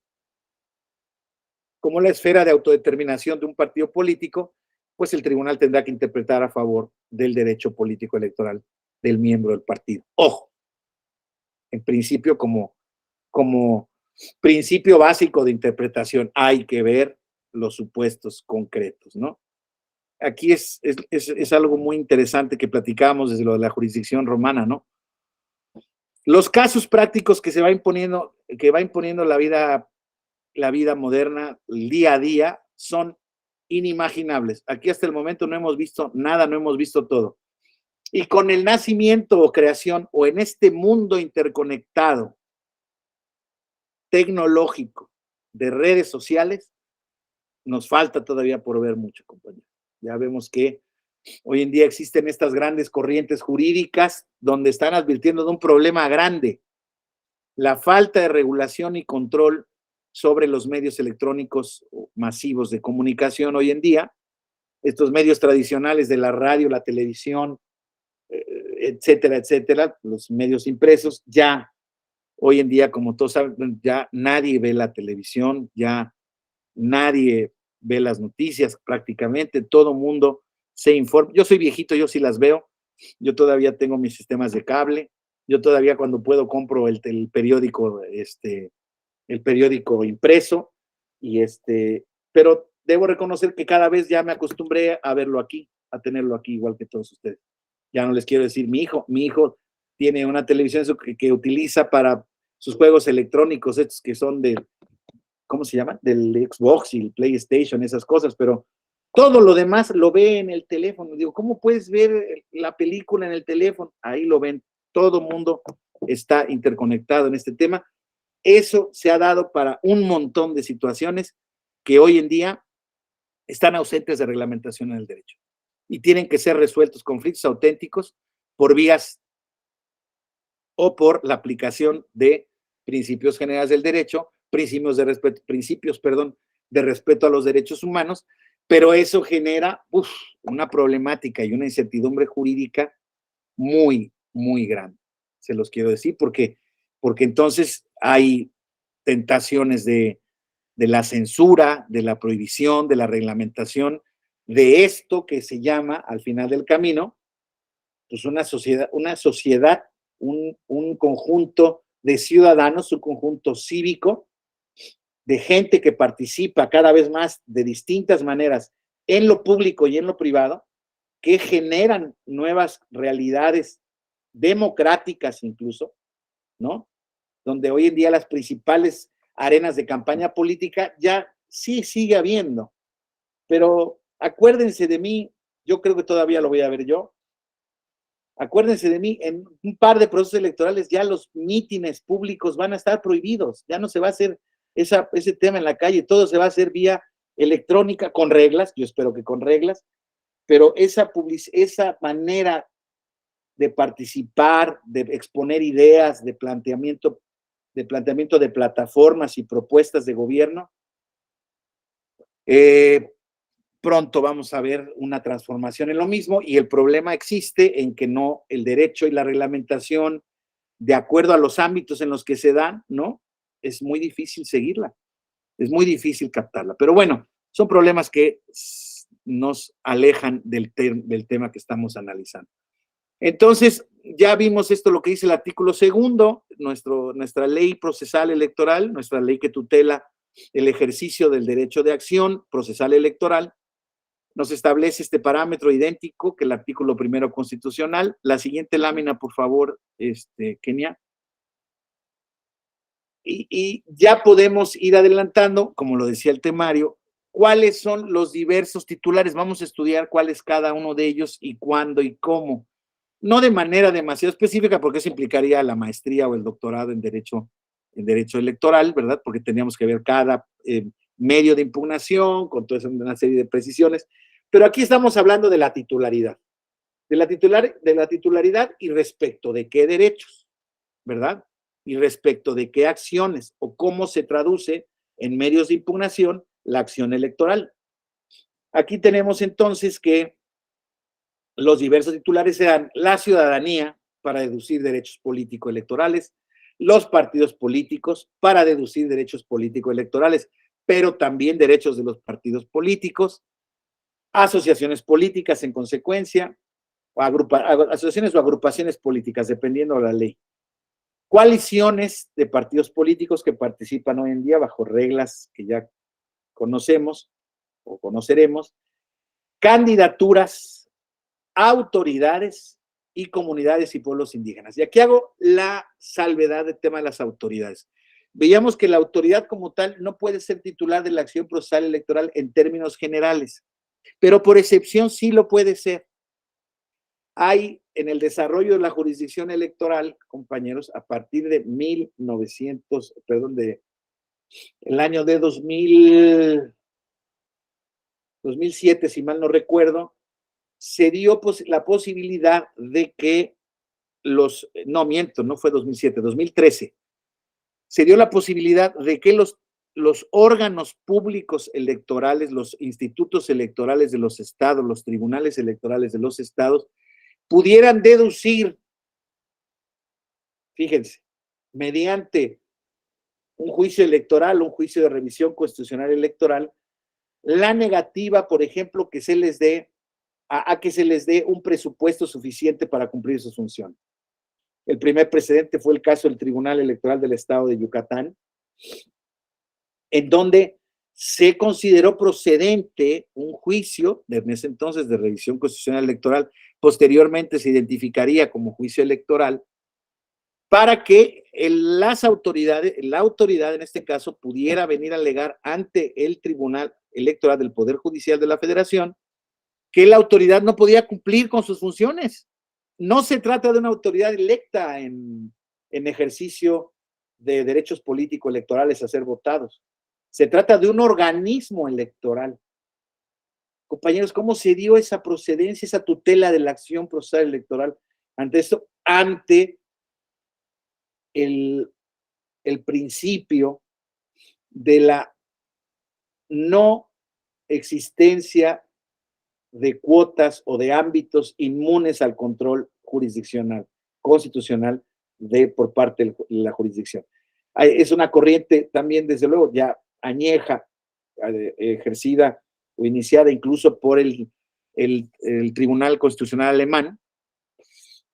como la esfera de autodeterminación de un partido político, pues el tribunal tendrá que interpretar a favor del derecho político electoral del miembro del partido. Ojo, en principio como principio básico de interpretación hay que ver los supuestos concretos, ¿no? Aquí es algo muy interesante que platicamos desde lo de la jurisdicción romana, ¿no? Los casos prácticos que va imponiendo la vida moderna, el día a día, son inimaginables. Aquí hasta el momento no hemos visto nada, no hemos visto todo. Y con el nacimiento o creación, o en este mundo interconectado, tecnológico, de redes sociales, nos falta todavía por ver mucho, compañeros. Ya vemos que hoy en día existen estas grandes corrientes jurídicas donde están advirtiendo de un problema grande, la falta de regulación y control sobre los medios electrónicos masivos de comunicación hoy en día, estos medios tradicionales de la radio, la televisión, etcétera, etcétera, los medios impresos, ya hoy en día, como todos saben, ya nadie ve la televisión, ya nadie ve las noticias prácticamente, todo mundo se informa. Yo soy viejito, yo sí las veo, yo todavía tengo mis sistemas de cable, yo todavía cuando puedo compro el periódico, el periódico impreso, pero debo reconocer que cada vez ya me acostumbré a verlo aquí, a tenerlo aquí, igual que todos ustedes. Ya no les quiero decir mi hijo tiene una televisión que utiliza para sus juegos electrónicos, estos que son de, ¿cómo se llama? Del Xbox y el PlayStation, esas cosas, pero todo lo demás lo ve en el teléfono. Digo, ¿cómo puedes ver la película en el teléfono? Ahí lo ven. Todo mundo está interconectado en este tema. Eso se ha dado para un montón de situaciones que hoy en día están ausentes de reglamentación en el derecho y tienen que ser resueltos conflictos auténticos por vías o por la aplicación de principios generales del derecho, principios de respeto a los derechos humanos, pero eso genera una problemática y una incertidumbre jurídica muy, muy grande. Se los quiero decir porque entonces hay tentaciones de la censura, de la prohibición, de la reglamentación, de esto que se llama, al final del camino, pues una sociedad, un conjunto de ciudadanos, un conjunto cívico, de gente que participa cada vez más de distintas maneras en lo público y en lo privado, que generan nuevas realidades democráticas incluso, ¿no? Donde hoy en día las principales arenas de campaña política ya sí sigue habiendo, pero acuérdense de mí, yo creo que todavía lo voy a ver yo, acuérdense de mí, en un par de procesos electorales ya los mítines públicos van a estar prohibidos, ya no se va a hacer ese tema en la calle, todo se va a hacer vía electrónica, con reglas, yo espero que con reglas, pero esa manera de participar, de exponer ideas, de planteamiento de plataformas y propuestas de gobierno, pronto vamos a ver una transformación en lo mismo, y el problema existe en que no, el derecho y la reglamentación, de acuerdo a los ámbitos en los que se dan, ¿no? Es muy difícil seguirla, es muy difícil captarla. Pero bueno, son problemas que nos alejan del tema que estamos analizando. Entonces, ya vimos esto, lo que dice el artículo segundo, nuestra ley procesal electoral, nuestra ley que tutela el ejercicio del derecho de acción procesal electoral, nos establece este parámetro idéntico que el artículo primero constitucional. La siguiente lámina, por favor, Kenia. Y ya podemos ir adelantando, como lo decía el temario, cuáles son los diversos titulares. Vamos a estudiar cuál es cada uno de ellos y cuándo y cómo. No de manera demasiado específica, porque eso implicaría la maestría o el doctorado en derecho electoral, ¿verdad? Porque teníamos que ver cada medio de impugnación, con toda una serie de precisiones. Pero aquí estamos hablando de la titularidad. De la titularidad y respecto de qué derechos, ¿verdad? Y respecto de qué acciones o cómo se traduce en medios de impugnación la acción electoral. Aquí tenemos entonces que los diversos titulares serán la ciudadanía para deducir derechos político-electorales, los partidos políticos para deducir derechos político-electorales, pero también derechos de los partidos políticos, asociaciones políticas en consecuencia, asociaciones o agrupaciones políticas, dependiendo de la ley. Coaliciones de partidos políticos que participan hoy en día bajo reglas que ya conocemos o conoceremos, candidaturas, autoridades y comunidades y pueblos indígenas. Y aquí hago la salvedad del tema de las autoridades. Veíamos que la autoridad como tal no puede ser titular de la acción procesal electoral en términos generales, pero por excepción sí lo puede ser. Hay en el desarrollo de la jurisdicción electoral, compañeros, a partir de el año de 2007, si mal no recuerdo, se dio la posibilidad de que no fue 2007, 2013, se dio la posibilidad de que los órganos públicos electorales, los institutos electorales de los estados, los tribunales electorales de los estados, pudieran deducir, fíjense, mediante un juicio electoral, un juicio de revisión constitucional electoral, la negativa, por ejemplo, que se les dé que se les dé un presupuesto suficiente para cumplir sus funciones. El primer precedente fue el caso del Tribunal Electoral del Estado de Yucatán, en donde se consideró procedente un juicio, en ese entonces, de revisión constitucional electoral, posteriormente se identificaría como juicio electoral, para que la autoridad en este caso, pudiera venir a alegar ante el Tribunal Electoral del Poder Judicial de la Federación que la autoridad no podía cumplir con sus funciones. No se trata de una autoridad electa en ejercicio de derechos político-electorales a ser votados. Se trata de un organismo electoral. Compañeros, ¿cómo se dio esa procedencia, esa tutela de la acción procesal electoral ante esto? Ante el principio de la no existencia de cuotas o de ámbitos inmunes al control jurisdiccional, constitucional, por parte de la jurisdicción. Es una corriente también, desde luego, ya añeja, ejercida o iniciada incluso por el Tribunal Constitucional Alemán,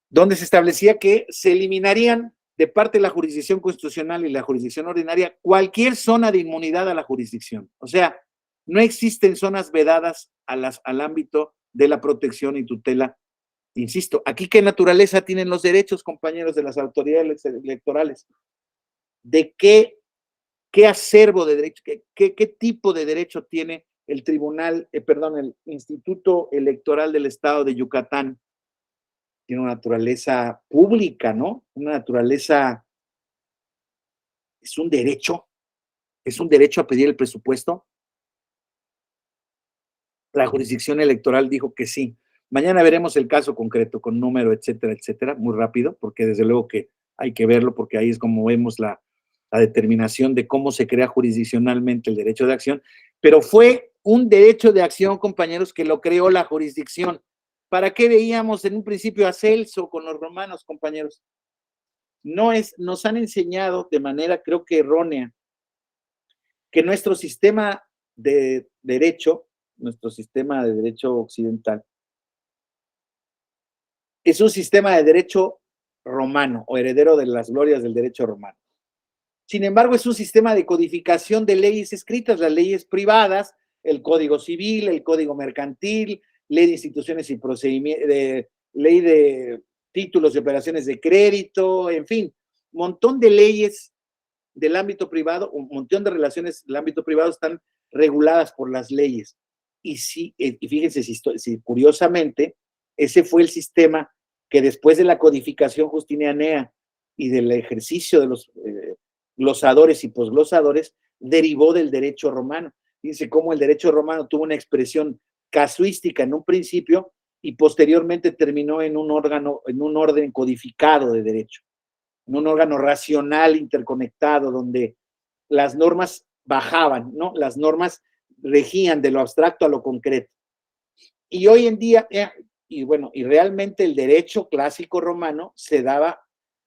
donde se establecía que se eliminarían de parte de la jurisdicción constitucional y la jurisdicción ordinaria cualquier zona de inmunidad a la jurisdicción. O sea, no existen zonas vedadas al ámbito de la protección y tutela. Insisto, aquí qué naturaleza tienen los derechos, compañeros, de las autoridades electorales. ¿De qué acervo de derecho, qué tipo de derecho tiene el el Instituto Electoral del Estado de Yucatán? Tiene una naturaleza pública, ¿no? Una naturaleza, es un derecho a pedir el presupuesto. La jurisdicción electoral dijo que sí. Mañana veremos el caso concreto con número, etcétera, etcétera, muy rápido, porque desde luego que hay que verlo, porque ahí es como vemos la determinación de cómo se crea jurisdiccionalmente el derecho de acción, pero fue un derecho de acción, compañeros, que lo creó la jurisdicción. ¿Para qué veíamos en un principio a Celso con los romanos, compañeros? Nos han enseñado de manera, creo que errónea, que nuestro sistema de derecho occidental, es un sistema de derecho romano o heredero de las glorias del derecho romano. Sin embargo, es un sistema de codificación de leyes escritas, las leyes privadas, el Código Civil, el Código Mercantil, ley de instituciones y procedimientos, ley de títulos y operaciones de crédito, en fin, un montón de leyes del ámbito privado, un montón de relaciones del ámbito privado están reguladas por las leyes. Y sí, y fíjense, si curiosamente, ese fue el sistema que después de la codificación justinianea y del ejercicio de los glosadores y posglosadores, derivó del derecho romano. Fíjense cómo el derecho romano tuvo una expresión casuística en un principio y posteriormente terminó en un orden codificado de derecho, en un órgano racional interconectado donde las normas bajaban, ¿no? Las normas regían de lo abstracto a lo concreto. Y hoy en día, y realmente el derecho clásico romano se daba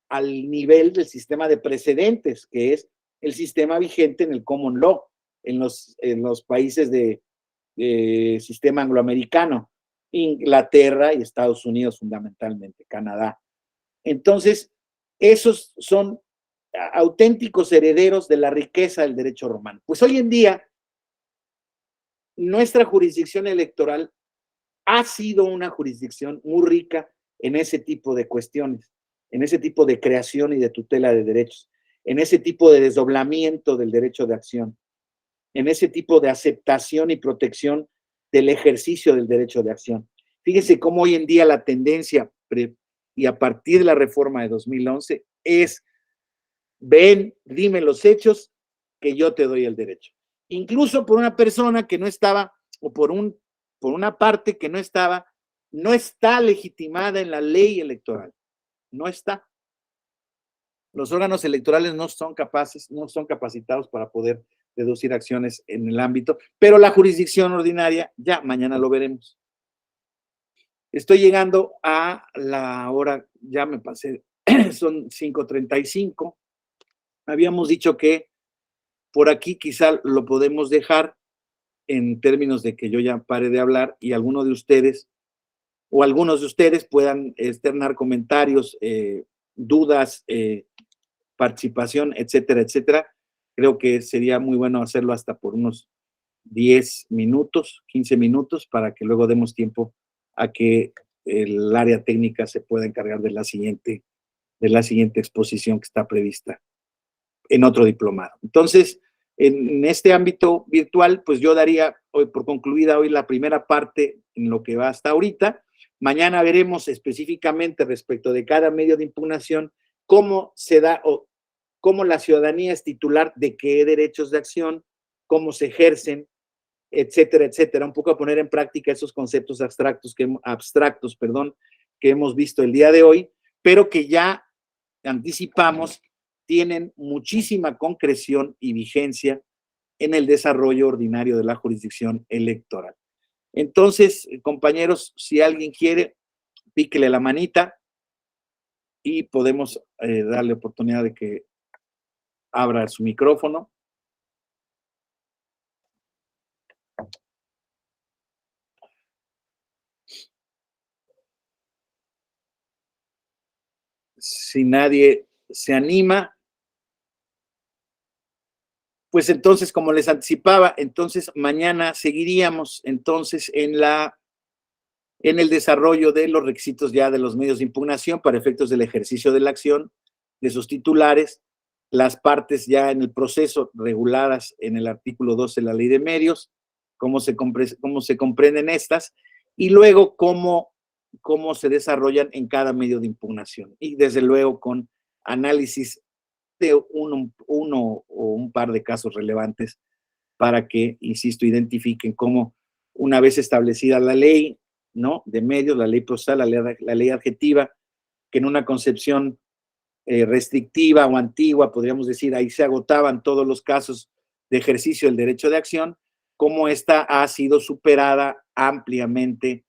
al nivel del sistema de precedentes, que es el sistema vigente en el common law, en los países de sistema angloamericano, Inglaterra y Estados Unidos fundamentalmente, Canadá. Entonces, esos son auténticos herederos de la riqueza del derecho romano. Pues hoy en día, nuestra jurisdicción electoral ha sido una jurisdicción muy rica en ese tipo de cuestiones, en ese tipo de creación y de tutela de derechos, en ese tipo de desdoblamiento del derecho de acción, en ese tipo de aceptación y protección del ejercicio del derecho de acción. Fíjense cómo hoy en día la tendencia, y a partir de la reforma de 2011, es: ven, dime los hechos, que yo te doy el derecho. Incluso por una persona que no estaba, o por una parte que no estaba, no está legitimada en la ley electoral. No está. Los órganos electorales no son capacitados para poder deducir acciones en el ámbito, pero la jurisdicción ordinaria, ya mañana lo veremos. Estoy llegando a la hora, ya me pasé, son 5:35. Habíamos dicho que por aquí quizá lo podemos dejar en términos de que yo ya pare de hablar y alguno de ustedes o algunos de ustedes puedan externar comentarios, dudas, participación, etcétera, etcétera. Creo que sería muy bueno hacerlo hasta por unos 10 minutos, 15 minutos, para que luego demos tiempo a que el área técnica se pueda encargar de la siguiente exposición que está prevista en otro diplomado. Entonces, en este ámbito virtual, pues yo daría hoy por concluida hoy la primera parte en lo que va hasta ahorita. Mañana veremos específicamente respecto de cada medio de impugnación cómo se da o cómo la ciudadanía es titular de qué derechos de acción, cómo se ejercen, etcétera, etcétera. Un poco a poner en práctica esos conceptos abstractos que hemos visto el día de hoy, pero que ya anticipamos tienen muchísima concreción y vigencia en el desarrollo ordinario de la jurisdicción electoral. Entonces, compañeros, si alguien quiere, píquele la manita y podemos darle oportunidad de que abra su micrófono. Si nadie se anima, pues entonces, como les anticipaba, entonces mañana seguiríamos entonces en el desarrollo de los requisitos ya de los medios de impugnación para efectos del ejercicio de la acción, de sus titulares, las partes ya en el proceso reguladas en el artículo 12 de la Ley de Medios, cómo se comprenden estas, y luego cómo se desarrollan en cada medio de impugnación. Y desde luego con análisis de uno o un par de casos relevantes para que, insisto, identifiquen cómo una vez establecida la ley, ¿no? De medios, la ley procesal, la ley adjetiva, que en una concepción restrictiva o antigua, podríamos decir, ahí se agotaban todos los casos de ejercicio del derecho de acción, cómo esta ha sido superada ampliamente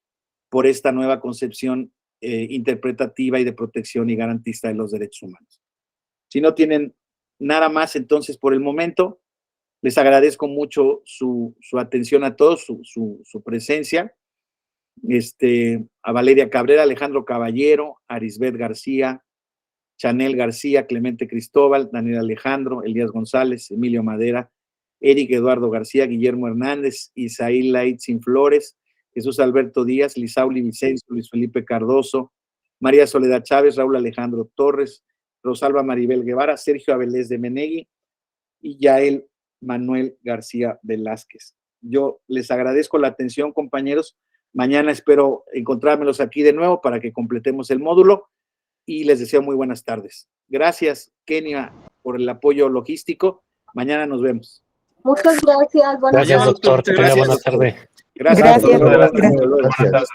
por esta nueva concepción interpretativa y de protección y garantista de los derechos humanos. Si no tienen nada más, entonces, por el momento, les agradezco mucho su atención a todos, su presencia. A Valeria Cabrera, Alejandro Caballero, Arisbet García, Chanel García, Clemente Cristóbal, Daniel Alejandro, Elías González, Emilio Madera, Eric Eduardo García, Guillermo Hernández, Isaí Laitzin Flores, Jesús Alberto Díaz, Lisauli Vicencio, Luis Felipe Cardoso, María Soledad Chávez, Raúl Alejandro Torres, Rosalba Maribel Guevara, Sergio Avilés de Menegui y Yael Manuel García Velázquez. Yo les agradezco la atención, compañeros. Mañana espero encontrármelos aquí de nuevo para que completemos el módulo y les deseo muy buenas tardes. Gracias, Kenia, por el apoyo logístico. Mañana nos vemos. Muchas gracias. Gracias, doctor. Que tenga buena tarde. Gracias. Gracias. Gracias.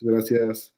Gracias.